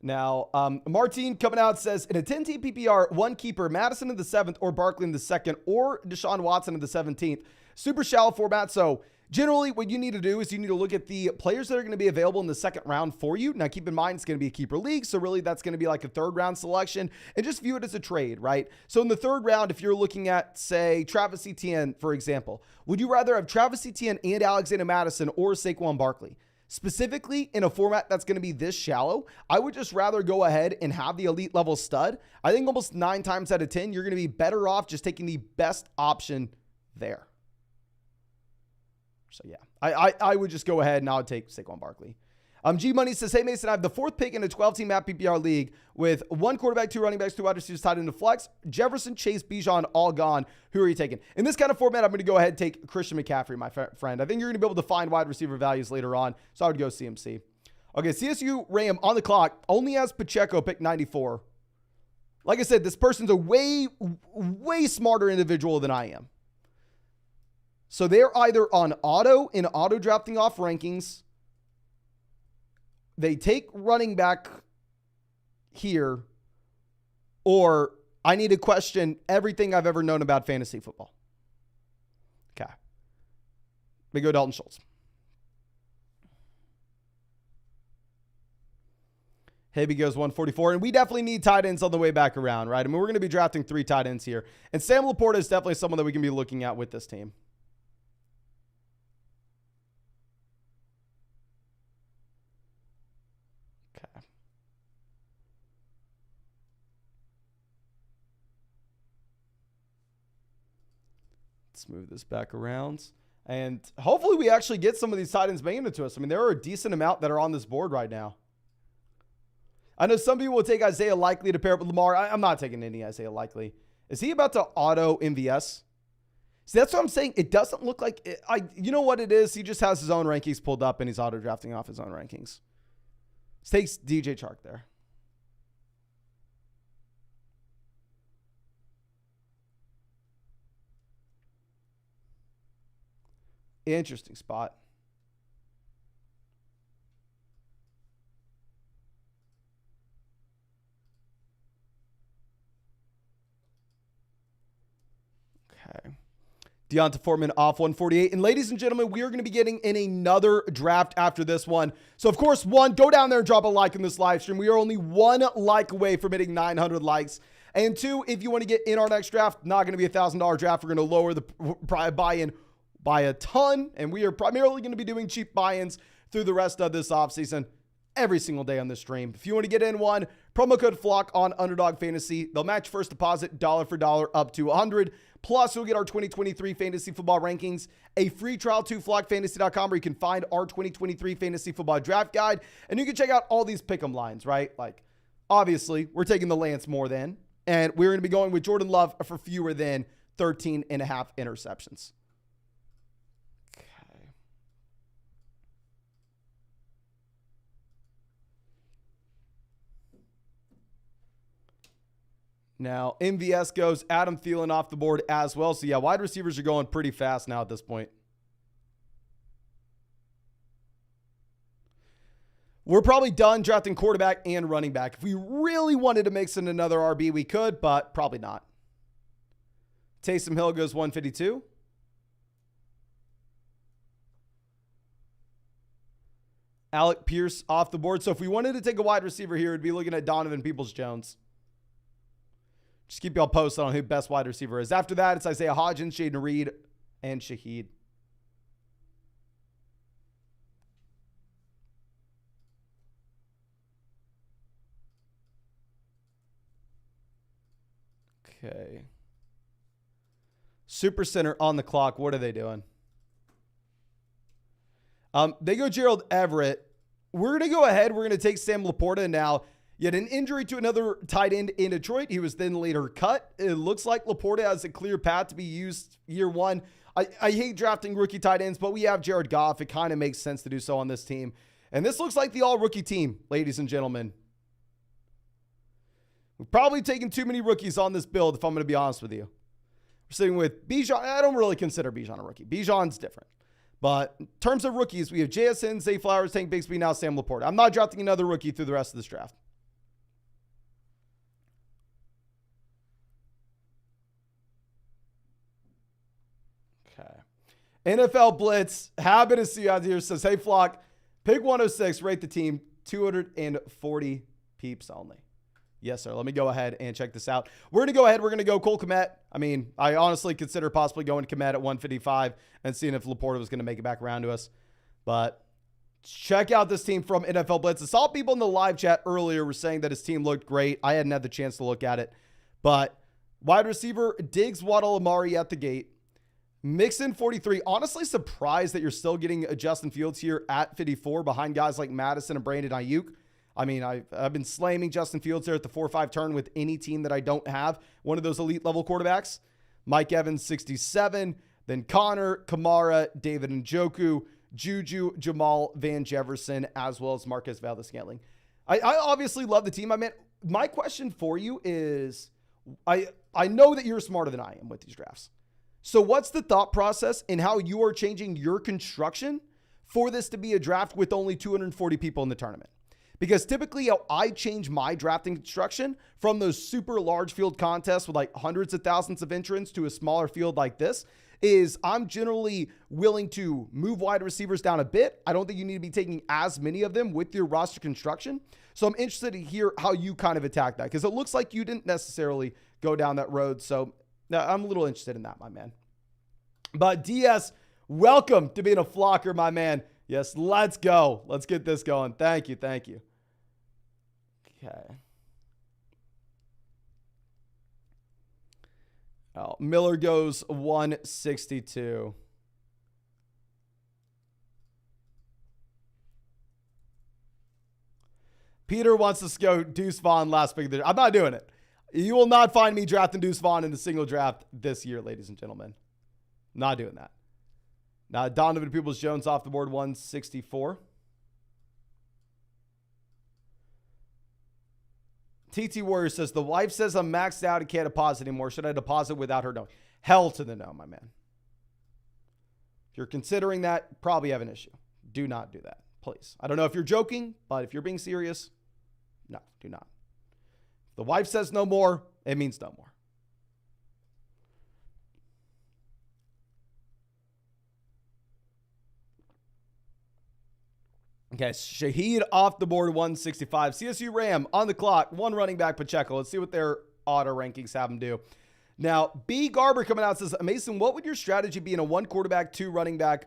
Now, Martin coming out says, in a 10-team PPR, one keeper, Madison in the 7th or Barkley in the 2nd or Deshaun Watson in the 17th. Super shallow format. So generally what you need to do is you need to look at the players that are going to be available in the 2nd round for you. Now, keep in mind, it's going to be a keeper league. So really that's going to be like a 3rd round selection and just view it as a trade, right? So in the 3rd round, if you're looking at, say, Travis Etienne, for example, would you rather have Travis Etienne and Alexander Madison or Saquon Barkley? Specifically in a format that's going to be this shallow, I would just rather go ahead and have the elite level stud. I think almost 9 times out of 10, you're going to be better off just taking the best option there. So, yeah, I would just go ahead and I would take Saquon Barkley. G Money says, hey, Mason, I have the 4th pick in a 12-team map PPR league with 1 quarterback, 2 running backs, 2 wide receivers tied into flex. Jefferson, Chase, Bijan, all gone. Who are you taking? In this kind of format, I'm going to go ahead and take Christian McCaffrey, my friend. I think you're going to be able to find wide receiver values later on, so I would go CMC. Okay, CSU Ram on the clock only has Pacheco pick 94. Like I said, this person's a way smarter individual than I am. So they're either on auto drafting off rankings. They take running back here, or I need to question everything I've ever known about fantasy football. Okay. We go Dalton Schultz. Hibby goes 144, and we definitely need tight ends on the way back around, right? I mean, we're going to be drafting 3 tight ends here, and Sam Laporta is definitely someone that we can be looking at with this team. Let's move this back around. And hopefully we actually get some of these tight ends making it to us. I mean, there are a decent amount that are on this board right now. I know some people will take Isaiah Likely to pair up with Lamar. I'm not taking any Isaiah Likely. Is he about to auto MVS? See, that's what I'm saying. It doesn't look like it. You know what it is? He just has his own rankings pulled up and he's auto drafting off his own rankings. Takes DJ Chark there. Interesting spot. Okay. Deonta Foreman off 148. And ladies and gentlemen, we are going to be getting in another draft after this one. So, of course, 1, go down there and drop a like in this live stream. We are only 1 like away from hitting 900 likes. And 2, if you want to get in our next draft, not going to be a $1,000 draft. We're going to lower the buy-in by a ton, and we are primarily going to be doing cheap buy-ins through the rest of this offseason every single day on this stream. If you want to get in one, promo code FLOCK on Underdog Fantasy. They'll match first deposit dollar for dollar up to 100. Plus, you'll get our 2023 fantasy football rankings, a free trial to flockfantasy.com where you can find our 2023 fantasy football draft guide, and you can check out all these pick'em lines, right? Like, obviously, we're taking the Lance more than, and we're going to be going with Jordan Love for fewer than 13.5 interceptions. Now, MVS goes, Adam Thielen off the board as well. So, yeah, wide receivers are going pretty fast now at this point. We're probably done drafting quarterback and running back. If we really wanted to mix in another RB, we could, but probably not. Taysom Hill goes 152. Alec Pierce off the board. So, if we wanted to take a wide receiver here, we'd be looking at Donovan Peoples-Jones. Just keep y'all posted on who best wide receiver is. After that, it's Isaiah Hodgins, Shaden Reed, and Shaheed. Okay. Super Center on the clock. What are they doing? They go Gerald Everett. We're going to go ahead. We're going to take Sam Laporta now. Yet an injury to another tight end in Detroit. He was then later cut. It looks like Laporta has a clear path to be used year one. I hate drafting rookie tight ends, but we have Jared Goff. It kind of makes sense to do so on this team. And this looks like the all-rookie team, ladies and gentlemen. We've probably taken too many rookies on this build, if I'm going to be honest with you. We're sitting with Bijan. I don't really consider Bijan a rookie. Bijan's different. But in terms of rookies, we have JSN, Zay Flowers, Tank Bigsby, now Sam Laporta. I'm not drafting another rookie through the rest of this draft. NFL Blitz, Habit of Sea out here says, hey, Flock, pick 106, rate the team, 240 peeps only. Yes, sir. Let me go ahead and check this out. We're going to go ahead. We're going to go Cole Kmet. I mean, I honestly consider possibly going Kmet at 155 and seeing if Laporta was going to make it back around to us. But check out this team from NFL Blitz. I saw people in the live chat earlier were saying that his team looked great. I hadn't had the chance to look at it. But wide receiver, Diggs, Waddle, Amari at the gate. Mixon 43. Honestly, surprised that you're still getting a Justin Fields here at 54 behind guys like Madison and Brandon Ayuk. I mean, I've been slamming Justin Fields there at the 4-5 turn with any team that I don't have one of those elite level quarterbacks. Mike Evans 67. Then Connor, Kamara, David Njoku, Juju, Jamal, Van Jefferson, as well as Marcus Valdes-Scantling. I obviously love the team. I mean, my question for you is, I know that you're smarter than I am with these drafts. So what's the thought process in how you are changing your construction for this to be a draft with only 240 people in the tournament? Because typically how I change my drafting construction from those super large field contests with like hundreds of thousands of entrants to a smaller field like this is I'm generally willing to move wide receivers down a bit. I don't think you need to be taking as many of them with your roster construction. So I'm interested to hear how you kind of attack that, because it looks like you didn't necessarily go down that road. So I'm a little interested in that, my man. But DS, welcome to being a flocker, my man. Yes, let's go. Let's get this going. Thank you. Thank you. Okay. Oh, Miller goes 162. Peter wants us to go Deuce Vaughn last pick. I'm not doing it. You will not find me drafting Deuce Vaughn in a single draft this year, ladies and gentlemen. Not doing that. Now, Donovan Peoples-Jones off the board, 164. TT Warrior says, the wife says I'm maxed out and can't deposit anymore. Should I deposit without her knowing? Hell to the no, my man. If you're considering that, probably have an issue. Do not do that, please. I don't know if you're joking, but if you're being serious, no, do not. If the wife says no more, it means no more. Okay, Shaheed off the board, 165. CSU Ram on the clock, one running back, Pacheco. Let's see what their auto rankings have him do. Now, B. Garber coming out says, Mason, what would your strategy be in a 1 quarterback, 2 running back,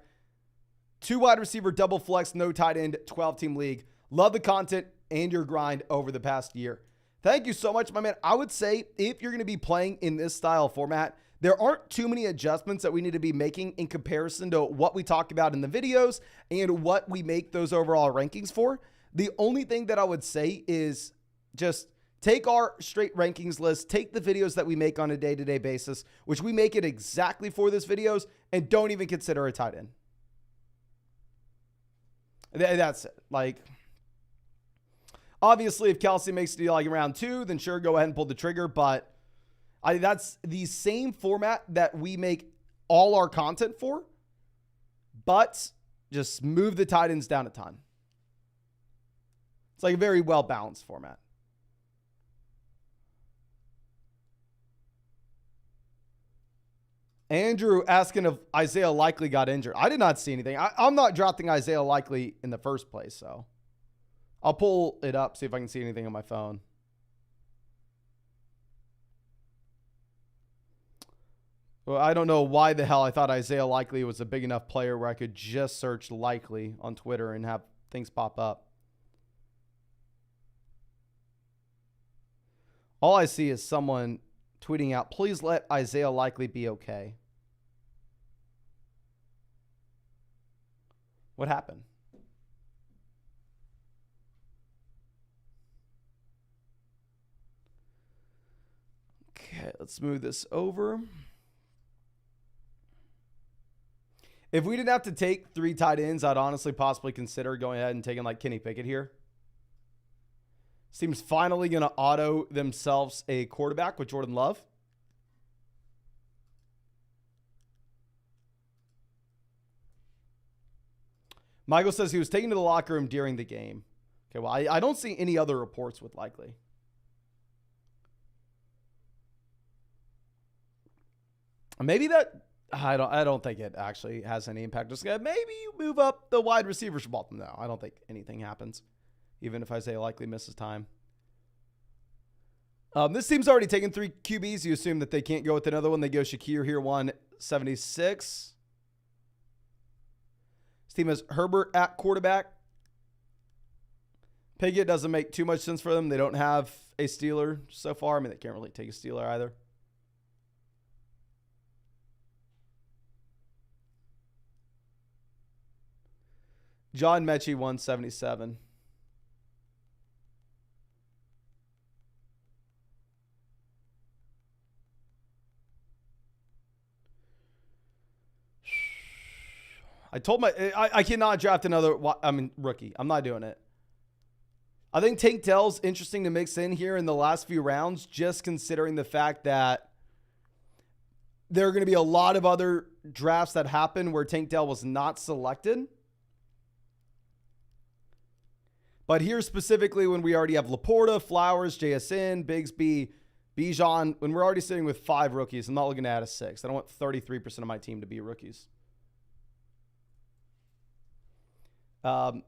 2 wide receiver, double flex, no tight end, 12-team league? Love the content and your grind over the past year. Thank you so much, my man. I would say if you're going to be playing in this style format, there aren't too many adjustments that we need to be making in comparison to what we talk about in the videos and what we make those overall rankings for. The only thing that I would say is just take our straight rankings list, take the videos that we make on a day-to-day basis, which we make it exactly for this videos, and don't even consider a tight end. That's it. Like, obviously, if Kelsey makes a deal like in round 2, then sure, go ahead and pull the trigger, but that's the same format that we make all our content for, but just move the tight ends down a ton. It's like a very well-balanced format. Andrew asking if Isaiah Likely got injured. I did not see anything. I'm not drafting Isaiah Likely in the first place, so I'll pull it up, see if I can see anything on my phone. Well, I don't know why the hell I thought Isaiah Likely was a big enough player where I could just search Likely on Twitter and have things pop up. All I see is someone tweeting out, please let Isaiah Likely be okay. What happened? Okay, let's move this over. If we didn't have to take 3 tight ends, I'd honestly possibly consider going ahead and taking like Kenny Pickett here. Seems finally going to auto themselves a quarterback with Jordan Love. Michael says he was taken to the locker room during the game. Okay, well, I don't see any other reports with Likely. Maybe that... I don't think it actually has any impact. Just maybe you move up the wide receivers for Baltimore. No, I don't think anything happens, even if Isaiah Likely misses time. This team's already taken 3 QBs. You assume that they can't go with another one. They go Shakir here, 176. This team has Herbert at quarterback. Pickett doesn't make too much sense for them. They don't have a Steeler so far. I mean, they can't really take a Steeler either. John Mechie, 177. I cannot draft another rookie. I'm not doing it. I think Tank Dell's interesting to mix in here in the last few rounds, just considering the fact that there are going to be a lot of other drafts that happen where Tank Dell was not selected. But here specifically, when we already have Laporta, Flowers, JSN, Bigsby, Bijan, when we're already sitting with 5 rookies, I'm not looking to add a 6th. I don't want 33% of my team to be rookies. Todd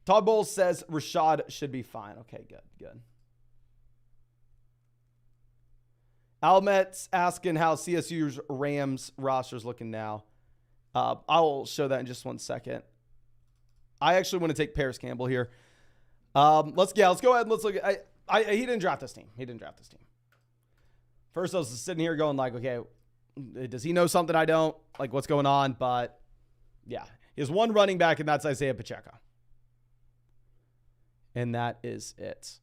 Bowles says Rashad should be fine. Okay, good. Almet's asking how CSU's Rams roster is looking now. I'll show that in just 1 second. I actually want to take Paris Campbell here. Let's go ahead and let's look at. He didn't draft this team. First, I was sitting here going like, okay, does he know something I don't? Like, what's going on? But yeah, he has one running back, and that's Isaiah Pacheco. And that is it.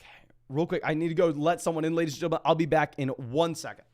Okay, real quick, I need to go let someone in, ladies and gentlemen. I'll be back in 1 second.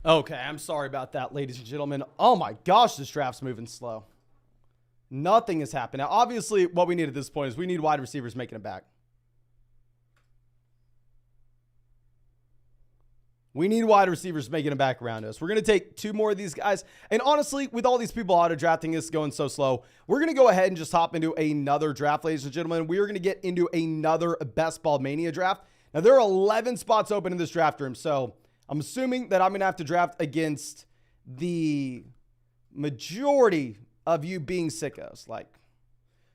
Okay, I'm sorry about that, ladies and gentlemen. Oh my gosh, this draft's moving slow. Nothing has happened. Now, obviously, what we need at this point is we need wide receivers making it back. We need wide receivers making it back around us. We're going to take 2 more of these guys. And honestly, with all these people auto-drafting this going so slow, we're going to go ahead and just hop into another draft, ladies and gentlemen. We are going to get into another Best Ball Mania draft. Now, there are 11 spots open in this draft room, so I'm assuming that I'm going to have to draft against the majority of you being sickos. Like,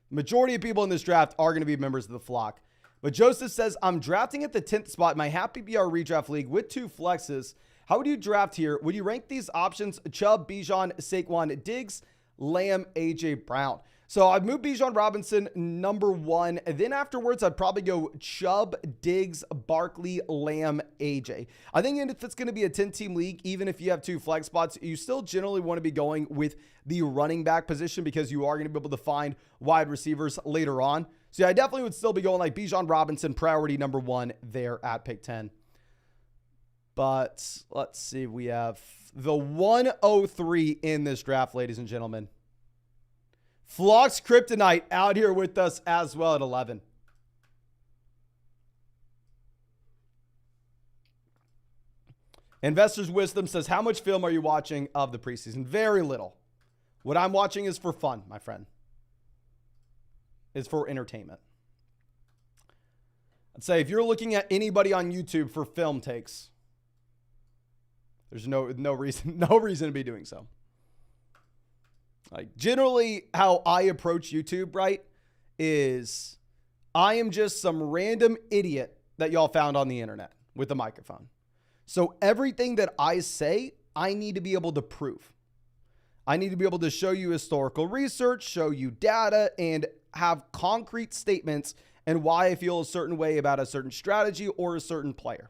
majority of people in this draft are going to be members of the flock. But Joseph says, I'm drafting at the 10th spot in my Happy BR redraft league with 2 flexes. How would you draft here? Would you rank these options? Chubb, Bijan, Saquon, Diggs, Lamb, AJ Brown. So I'd move Bijan Robinson number 1. And then afterwards, I'd probably go Chubb, Diggs, Barkley, Lamb, AJ. I think if it's going to be a 10-team league, even if you have 2 flex spots, you still generally want to be going with the running back position because you are going to be able to find wide receivers later on. So yeah, I definitely would still be going like Bijan Robinson, priority number 1 there at pick 10. But let's see. We have the 103 in this draft, ladies and gentlemen. Flock's Kryptonite out here with us as well at 11. Investor's Wisdom says, how much film are you watching of the preseason? Very little. What I'm watching is for fun, my friend. It's for entertainment. I'd say if you're looking at anybody on YouTube for film takes, there's no reason to be doing so. Like, generally how I approach YouTube, right, is I am just some random idiot that y'all found on the internet with a microphone. So everything that I say, I need to be able to prove. I need to be able to show you historical research, show you data, and have concrete statements and why I feel a certain way about a certain strategy or a certain player.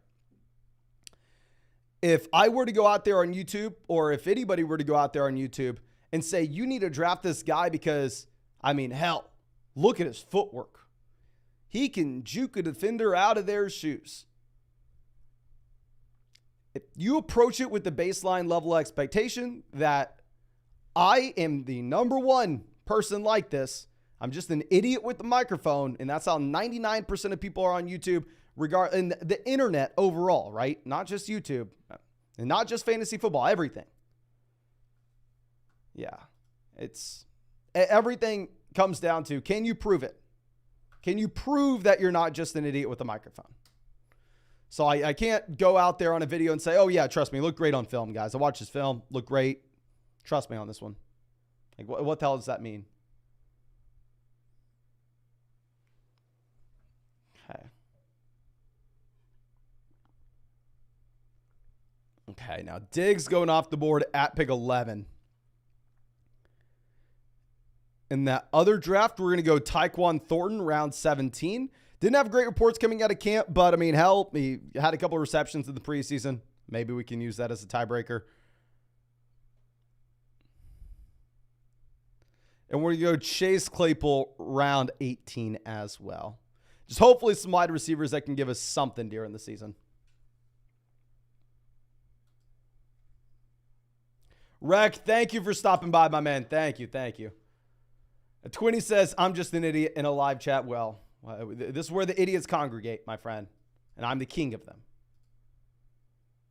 If I were to go out there on YouTube, or if anybody were to go out there on YouTube and say, you need to draft this guy because, I mean, hell, look at his footwork. He can juke a defender out of their shoes. If you approach it with the baseline level expectation that I am the number one person like this, I'm just an idiot with the microphone, and that's how 99% of people are on YouTube, and the internet overall, right? Not just YouTube, and not just fantasy football, everything. Yeah, everything comes down to, can you prove it? Can you prove that you're not just an idiot with a microphone? So I can't go out there on a video and say, oh yeah, trust me, look great on film, guys. I watched this film, look great. Trust me on this one. Like, what the hell does that mean? Okay. Okay, now Diggs going off the board at pick 11. In that other draft, we're going to go Tyquan Thornton, round 17. Didn't have great reports coming out of camp, but I mean, hell, he had a couple of receptions in the preseason. Maybe we can use that as a tiebreaker. And we're going to go Chase Claypool, round 18 as well. Just hopefully some wide receivers that can give us something during the season. Rec, thank you for stopping by, my man. Thank you, thank you. Twinny says, I'm just an idiot in a live chat. Well, this is where the idiots congregate, my friend. And I'm the king of them.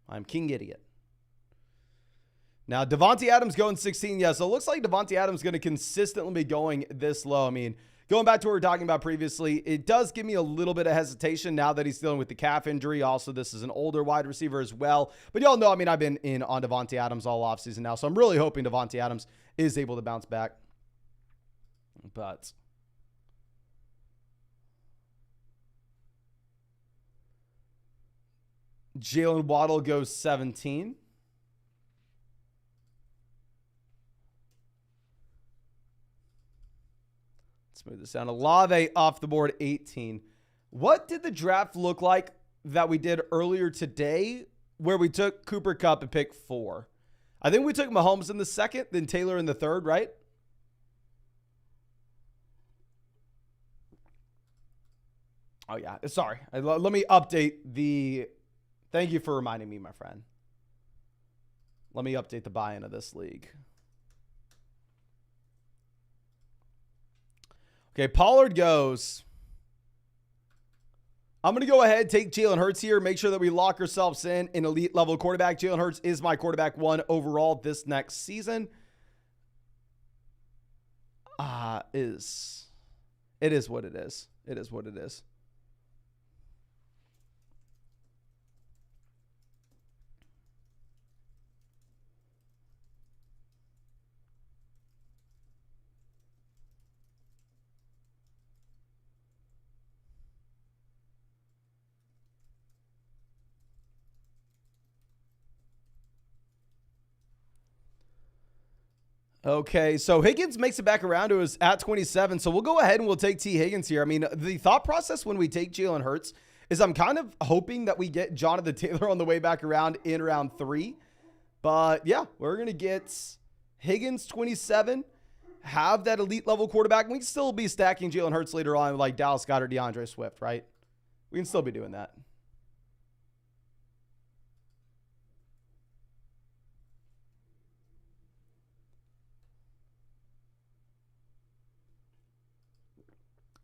I'm King Idiot. Now, Devontae Adams going 16. Yeah, so it looks like Devontae Adams going to consistently be going this low. I mean, going back to what we were talking about previously, it does give me a little bit of hesitation now that he's dealing with the calf injury. Also, this is an older wide receiver as well. But y'all know, I mean, I've been in on Devontae Adams all offseason now, so I'm really hoping Devontae Adams is able to bounce back. But Jalen Waddle goes 17. Let's move this down. Olave off the board, 18. What did the draft look like that we did earlier today where we took Cooper Kupp at pick 4? I think we took Mahomes in the second, then Taylor in the third, right? Oh, yeah. Sorry. Let me update the... Thank you for reminding me, my friend. Let me update the buy-in of this league. Okay, Pollard goes. I'm going to go ahead, take Jalen Hurts here, make sure that we lock ourselves in an elite level quarterback. Jalen Hurts is my quarterback 1 overall this next season. It is what it is. It is what it is. Okay, so Higgins makes it back around to us at 27. So we'll go ahead and we'll take T. Higgins here. I mean, the thought process when we take Jalen Hurts is I'm kind of hoping that we get Jonathan Taylor on the way back around in round 3. But yeah, we're going to get Higgins 27, have that elite level quarterback. We can still be stacking Jalen Hurts later on like Dallas Goedert, DeAndre Swift, right? We can still be doing that.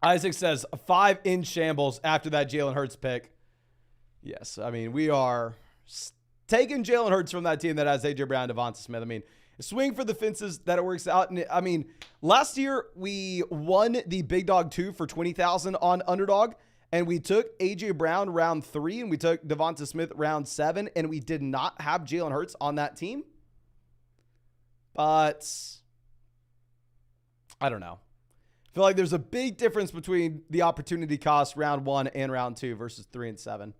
Isaac says 5 in shambles after that Jalen Hurts pick. Yes, I mean, we are taking Jalen Hurts from that team that has A.J. Brown, Devonta Smith. I mean, swing for the fences that it works out. And I mean, last year we won the Big Dog 2 for $20,000 on Underdog, and we took A.J. Brown round 3, and we took Devonta Smith round 7, and we did not have Jalen Hurts on that team. But I don't know. I feel like there's a big difference between the opportunity cost round 1 and round 2 versus 3 and 7.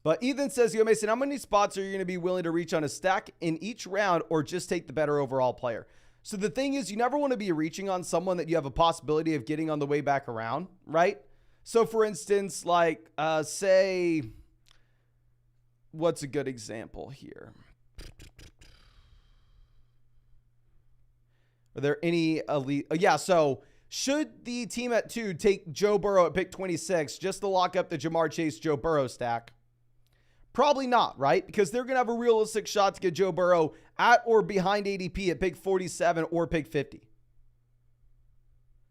But Ethan says, Yo, Mason, how many spots are you going to be willing to reach on a stack in each round or just take the better overall player? So the thing is, you never want to be reaching on someone that you have a possibility of getting on the way back around, right? So for instance, like, say, what's a good example here? Are there any elite? Yeah, so should the team at 2 take Joe Burrow at pick 26 just to lock up the Jamar Chase Joe Burrow stack? Probably not, right? Because they're going to have a realistic shot to get Joe Burrow at or behind ADP at pick 47 or pick 50.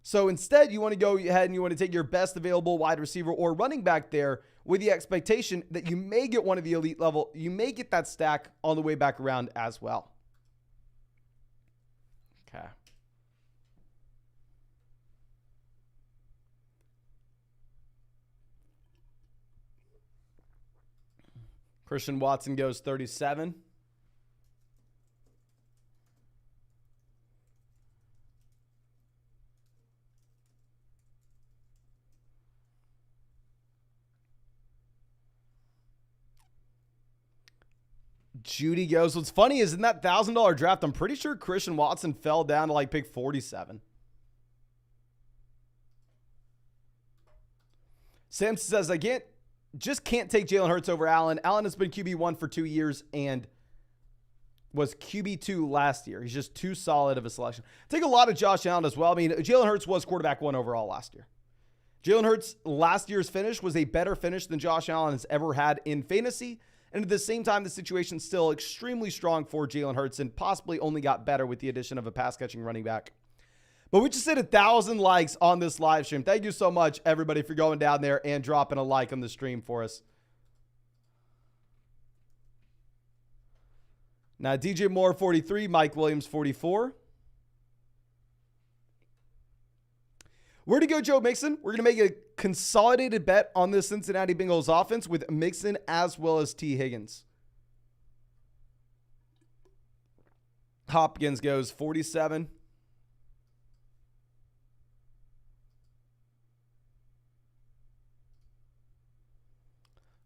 So instead, you want to go ahead and you want to take your best available wide receiver or running back there with the expectation that you may get one of the elite level. You may get that stack on the way back around as well. Okay. Christian Watson goes 37. Judy goes. What's funny is in that $1,000 draft, I'm pretty sure Christian Watson fell down to like pick 47. Samson says, I can't take Jalen Hurts over Allen. Allen has been QB1 for 2 years and was QB2 last year. He's just too solid of a selection. Take a lot of Josh Allen as well. I mean, Jalen Hurts was quarterback 1 overall last year. Jalen Hurts' last year's finish was a better finish than Josh Allen has ever had in fantasy. And at the same time, the situation's still extremely strong for Jalen Hurts and possibly only got better with the addition of a pass-catching running back. But we just hit 1,000 likes on this live stream. Thank you so much, everybody, for going down there and dropping a like on the stream for us. Now, DJ Moore, 43. Mike Williams, 44. Where to go, Joe Mixon? We're going to make a consolidated bet on the Cincinnati Bengals offense with Mixon as well as T. Higgins. Hopkins goes 47.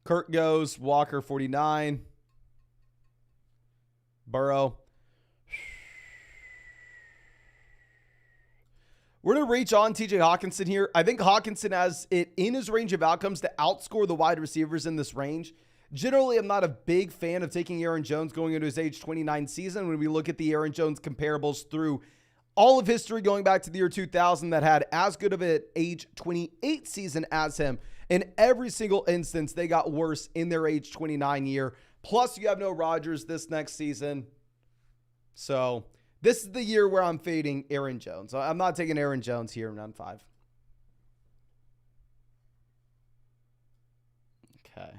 Kirk goes Walker 49. Burrow. We're going to reach on TJ Hawkinson here. I think Hawkinson has it in his range of outcomes to outscore the wide receivers in this range. Generally, I'm not a big fan of taking Aaron Jones going into his age 29 season. When we look at the Aaron Jones comparables through all of history going back to the year 2000 that had as good of an age 28 season as him. In every single instance, they got worse in their age 29 year. Plus, you have no Rodgers this next season. So this is the year where I'm fading Aaron Jones. I'm not taking Aaron Jones here in round 5. Okay.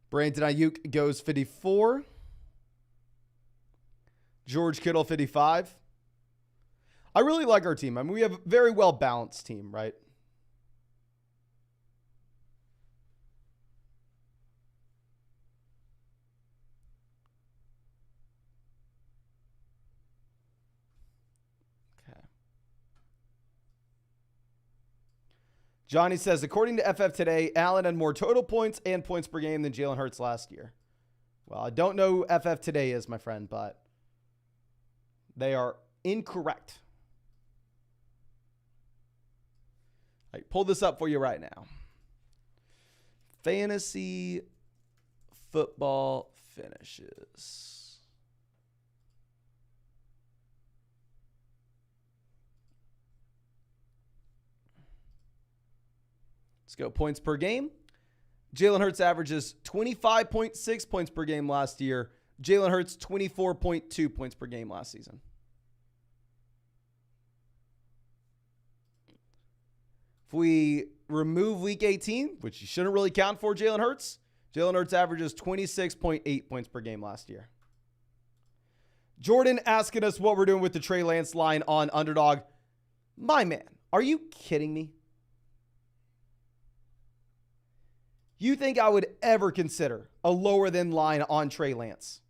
Brandon Ayuk goes 54. George Kittle, 55. I really like our team. I mean, we have a very well-balanced team, right? Johnny says, according to FF Today, Allen had more total points and points per game than Jalen Hurts last year. Well, I don't know who FF Today is, my friend, but they are incorrect. I pull this up for you right now. Fantasy football finishes. Let's go points per game. Jalen Hurts averages 25.6 points per game last year. Jalen Hurts 24.2 points per game last season. If we remove week 18, which you shouldn't really count for Jalen Hurts averages 26.8 points per game last year. Jordan asking us what we're doing with the Trey Lance line on Underdog. My man, are you kidding me? You think I would ever consider a lower than line on Trey Lance?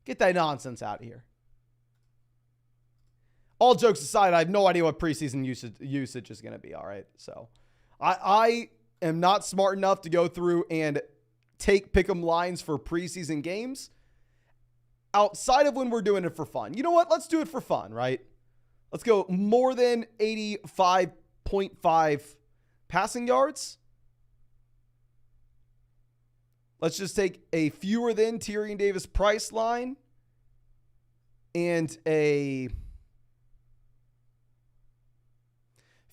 Get that nonsense out of here. All jokes aside, I have no idea what preseason usage is going to be, all right? So I am not smart enough to go through and take pick'em lines for preseason games outside of when we're doing it for fun. You know what? Let's do it for fun, right? Let's go more than 85.5 passing yards. Let's just take a fewer than Tyrion Davis price line and a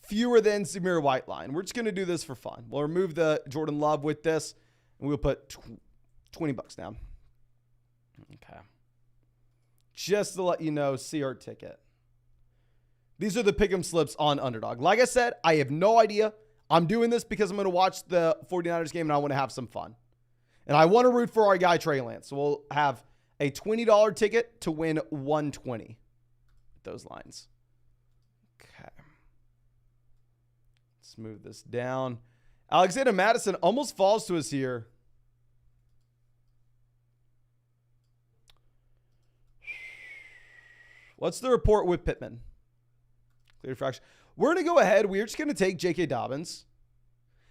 fewer than Zamir White line. We're just going to do this for fun. We'll remove the Jordan Love with this, and we'll put $20 down. Okay. Just to let you know, see our ticket. These are the pick'em slips on Underdog. Like I said, I have no idea. I'm doing this because I'm going to watch the 49ers game, and I want to have some fun. And I want to root for our guy, Trey Lance. So we'll have a $20 ticket to win $120 with those lines. Okay. Let's move this down. Alexander Madison almost falls to us here. What's the report with Pittman? Clear fraction. We're going to go ahead. We're just going to take J.K. Dobbins.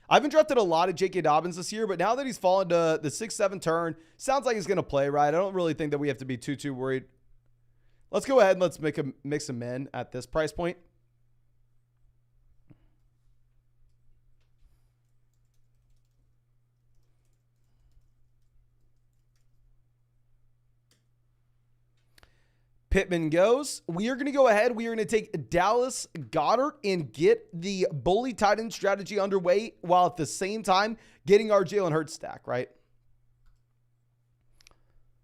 I haven't drafted a lot of J.K. Dobbins this year, but now that he's fallen to the 6-7 turn, sounds like he's going to play, right? I don't really think that we have to be too worried. Let's go ahead and let's mix him in at this price point. Pittman goes. We are going to go ahead. We are going to take Dallas Goedert and get the bully tight end strategy underway while at the same time getting our Jalen Hurts stack, right?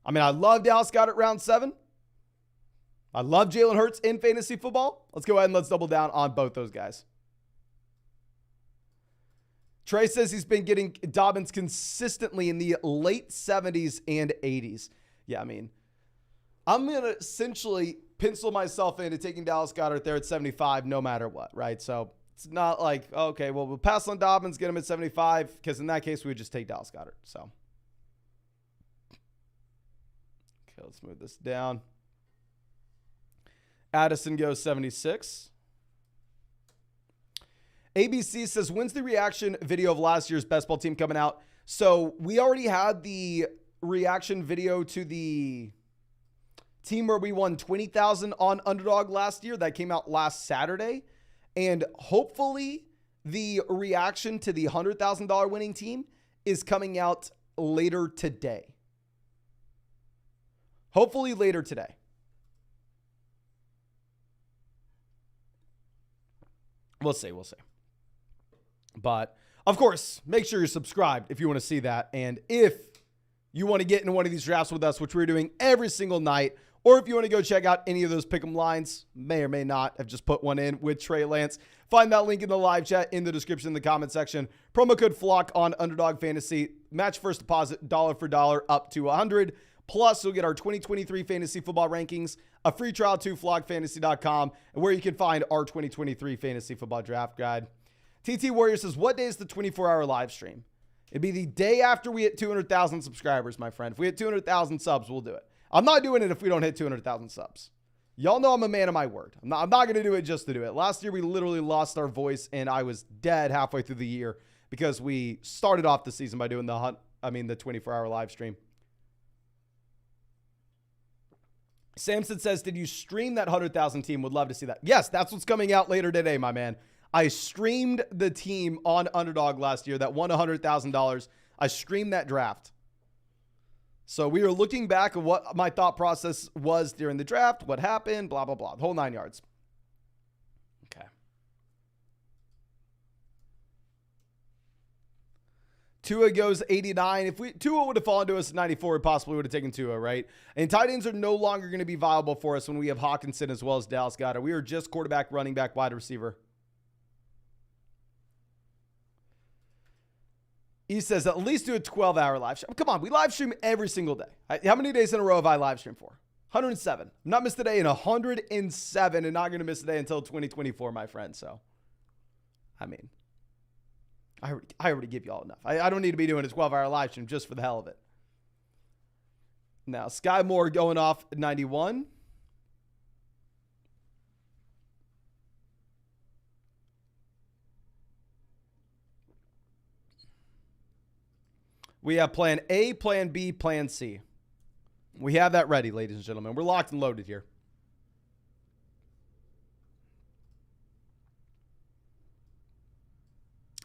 I mean, I love Dallas Goedert round 7. I love Jalen Hurts in fantasy football. Let's go ahead and let's double down on both those guys. Trey says he's been getting Dobbins consistently in the late 70s and 80s. Yeah, I mean, I'm going to essentially pencil myself into taking Dallas Goedert there at 75 no matter what, right? So it's not like, okay, well, we'll pass on Dobbins, get him at 75, because in that case, we would just take Dallas Goedert. So, okay, let's move this down. Addison goes 76. ABC says, when's the reaction video of last year's best ball team coming out? So we already had the reaction video to the team where we won $20,000 on Underdog last year. That came out last Saturday. And hopefully the reaction to the $100,000 winning team is coming out later today. Hopefully later today. We'll see. But of course, make sure you're subscribed if you want to see that. And if you want to get into one of these drafts with us, which we're doing every single night, or if you want to go check out any of those pick'em lines, may or may not have just put one in with Trey Lance, find that link in the live chat in the description in the comment section. Promo code FLOCK on Underdog Fantasy. Match first deposit dollar for dollar up to $100. Plus, you'll get our 2023 fantasy football rankings, a free trial to flockfantasy.com, and where you can find our 2023 fantasy football draft guide. TT Warrior says, what day is the 24-hour live stream? It'd be the day after we hit 200,000 subscribers, my friend. If we hit 200,000 subs, we'll do it. I'm not doing it if we don't hit 200,000 subs. Y'all know I'm a man of my word. I'm not going to do it just to do it. Last year, we literally lost our voice, and I was dead halfway through the year because we started off the season by doing the 24-hour live stream. Samson says, did you stream that 100,000 team? Would love to see that. Yes, that's what's coming out later today, my man. I streamed the team on Underdog last year that won $100,000. I streamed that draft. So we are looking back at what my thought process was during the draft, what happened, blah, blah, blah. The whole 9 yards. Okay. Tua goes 89. If Tua would have fallen to us at 94, we possibly would have taken Tua, right? And tight ends are no longer going to be viable for us when we have Hawkinson as well as Dallas Goedert. We are just quarterback, running back, wide receiver. He says, at least do a 12-hour live stream. Come on, we live stream every single day. How many days in a row have I live streamed for? 107. I'm not missed a day in 107 and not going to miss a day until 2024, my friend. So, I mean, I already give you all enough. I don't need to be doing a 12-hour live stream just for the hell of it. Now, Sky Moore going off 91. We have plan A, plan B, plan C. We have that ready, ladies and gentlemen. We're locked and loaded here.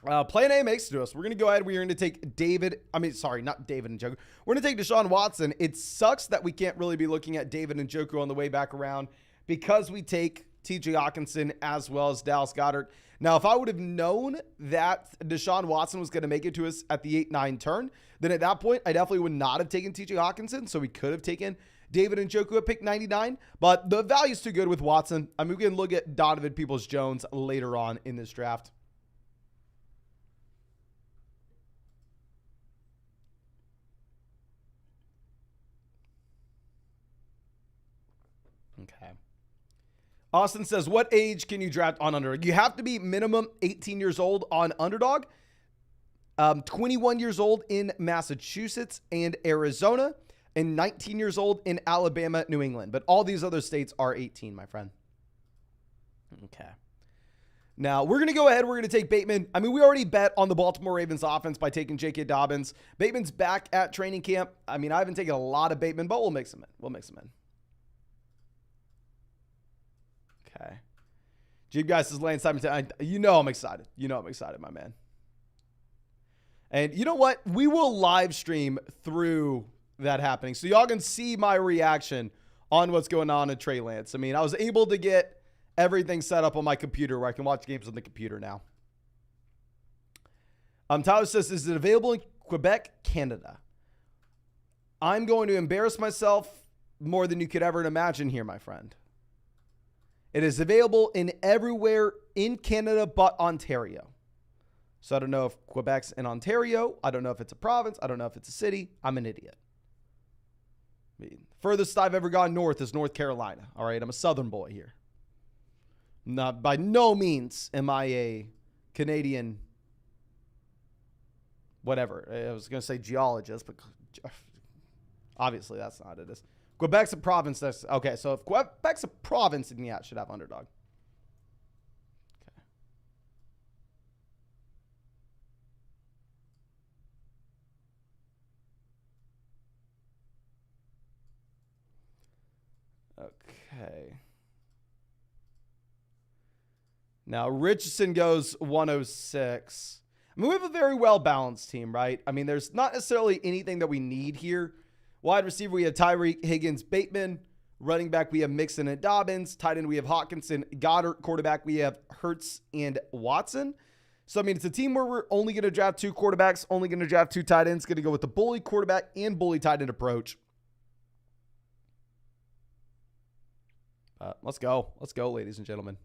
Plan A makes it to us. We're going to go ahead. We're going to take not David Njoku. We're going to take Deshaun Watson. It sucks that we can't really be looking at David Njoku on the way back around because we take TJ Hawkinson as well as Dallas Goedert. Now, if I would have known that Deshaun Watson was going to make it to us at the 8-9 turn, then at that point, I definitely would not have taken TJ Hawkinson. So we could have taken David Njoku at pick 99. But the value's too good with Watson. I mean, we can look at Donovan Peoples-Jones later on in this draft. Okay. Austin says, what age can you draft on Underdog? You have to be minimum 18 years old on Underdog, 21 years old in Massachusetts and Arizona, and 19 years old in Alabama, New England. But all these other states are 18, my friend. Okay. Now, we're going to go ahead. We're going to take Bateman. I mean, we already bet on the Baltimore Ravens offense by taking J.K. Dobbins. Bateman's back at training camp. I mean, I haven't taken a lot of Bateman, but we'll mix him in. Okay. Jeep guys says Lane Simon. You know I'm excited. My man. And you know what? We will live stream through that happening. So y'all can see my reaction on what's going on in Trey Lance. I mean, I was able to get everything set up on my computer where I can watch games on the computer now. Tyler says, is it available in Quebec, Canada? I'm going to embarrass myself more than you could ever imagine here, my friend. It is available in everywhere in Canada but Ontario. So I don't know if Quebec's in Ontario. I don't know if it's a province. I don't know if it's a city. I'm an idiot. I mean, furthest I've ever gone north is North Carolina. All right, I'm a southern boy here. Not by no means am I a Canadian, whatever. I was going to say geologist, but obviously that's not it. Is Quebec's a province. That's okay. So if Quebec's a province, then yeah, it should have Underdog. Okay. Now Richardson goes 106. I mean, we have a very well-balanced team, right? I mean, there's not necessarily anything that we need here. Wide receiver, we have Tyreek, Higgins, Bateman. Running back, we have Mixon and Dobbins. Tight end, we have Hawkinson, Goddard. Quarterback, we have Hurts and Watson. So, I mean, it's a team where we're only going to draft 2 quarterbacks, only going to draft 2 tight ends. Going to go with the bully quarterback and bully tight end approach. Let's go. Let's go, ladies and gentlemen.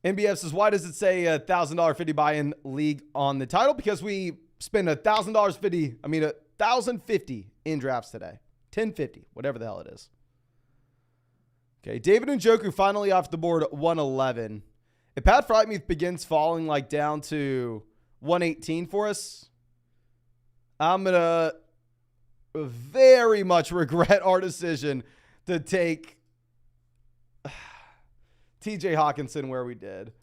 NBF says, why does it say $1,000 50 buy-in league on the title? Because we spend $1,050 in drafts today. $1,050, whatever the hell it is. Okay, David Njoku finally off the board at 111. If Pat Freiermuth begins falling like down to 118 for us, I'm going to very much regret our decision to take TJ Hawkinson where we did.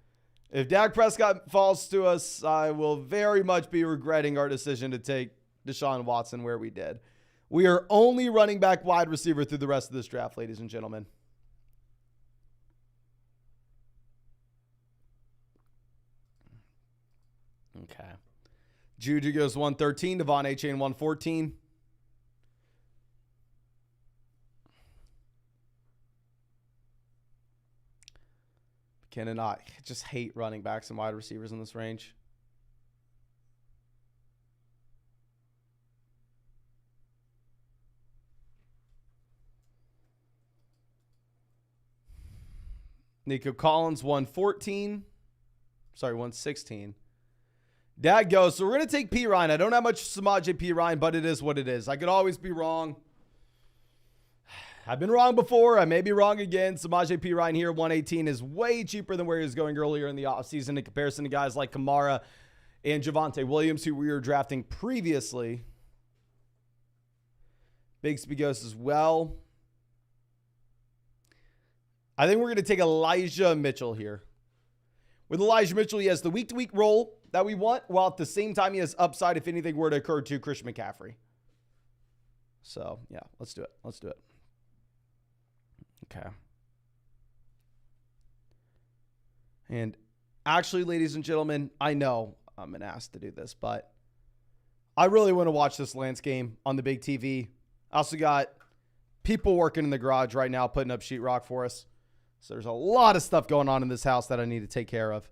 If Dak Prescott falls to us, I will very much be regretting our decision to take Deshaun Watson where we did. We are only running back wide receiver through the rest of this draft, ladies and gentlemen. Okay. Juju goes 113. Devon A-Chain 114. I just hate running backs and wide receivers in this range. Nico Collins 114. Sorry, 116. Dad goes, so we're going to take P. Ryan. I don't have much Samaje P. Ryan, but it is what it is. I could always be wrong. I've been wrong before. I may be wrong again. Samaje P. Ryan here, 118 is way cheaper than where he was going earlier in the offseason in comparison to guys like Kamara and Javonte Williams, who we were drafting previously. Bigsby goes as well. I think we're going to take Elijah Mitchell here. With Elijah Mitchell, he has the week-to-week role that we want, while at the same time he has upside if anything were to occur to Christian McCaffrey. So, yeah, let's do it. Let's do it. Okay. And actually, ladies and gentlemen, I know I'm an ass to do this, but I really want to watch this Lance game on the big TV. I also got people working in the garage right now putting up sheetrock for us. So there's a lot of stuff going on in this house that I need to take care of.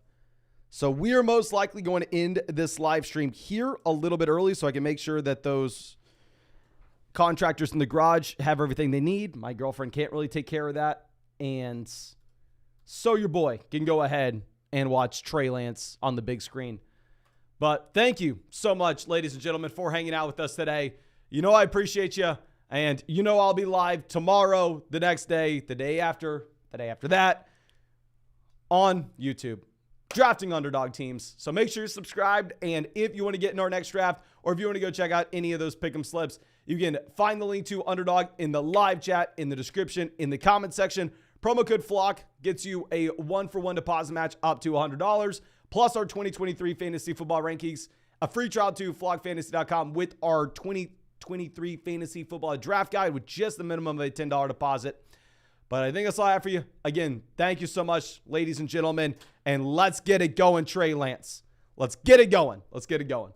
So we are most likely going to end this live stream here a little bit early so I can make sure that those contractors in the garage have everything they need. My girlfriend can't really take care of that. And so your boy can go ahead and watch Trey Lance on the big screen. But thank you so much, ladies and gentlemen, for hanging out with us today. You know I appreciate you. And you know I'll be live tomorrow, the next day, the day after that on YouTube, drafting underdog teams. So make sure you're subscribed. And if you want to get in our next draft, or if you want to go check out any of those pick'em slips, you can find the link to Underdog in the live chat, in the description, in the comment section. Promo code FLOCK gets you a 1-for-1 deposit match up to $100, plus our 2023 fantasy football rankings, a free trial to flockfantasy.com with our 2023 fantasy football draft guide with just the minimum of a $10 deposit. But I think that's all I have for you. Again, thank you so much, ladies and gentlemen. And let's get it going, Trey Lance. Let's get it going. Let's get it going.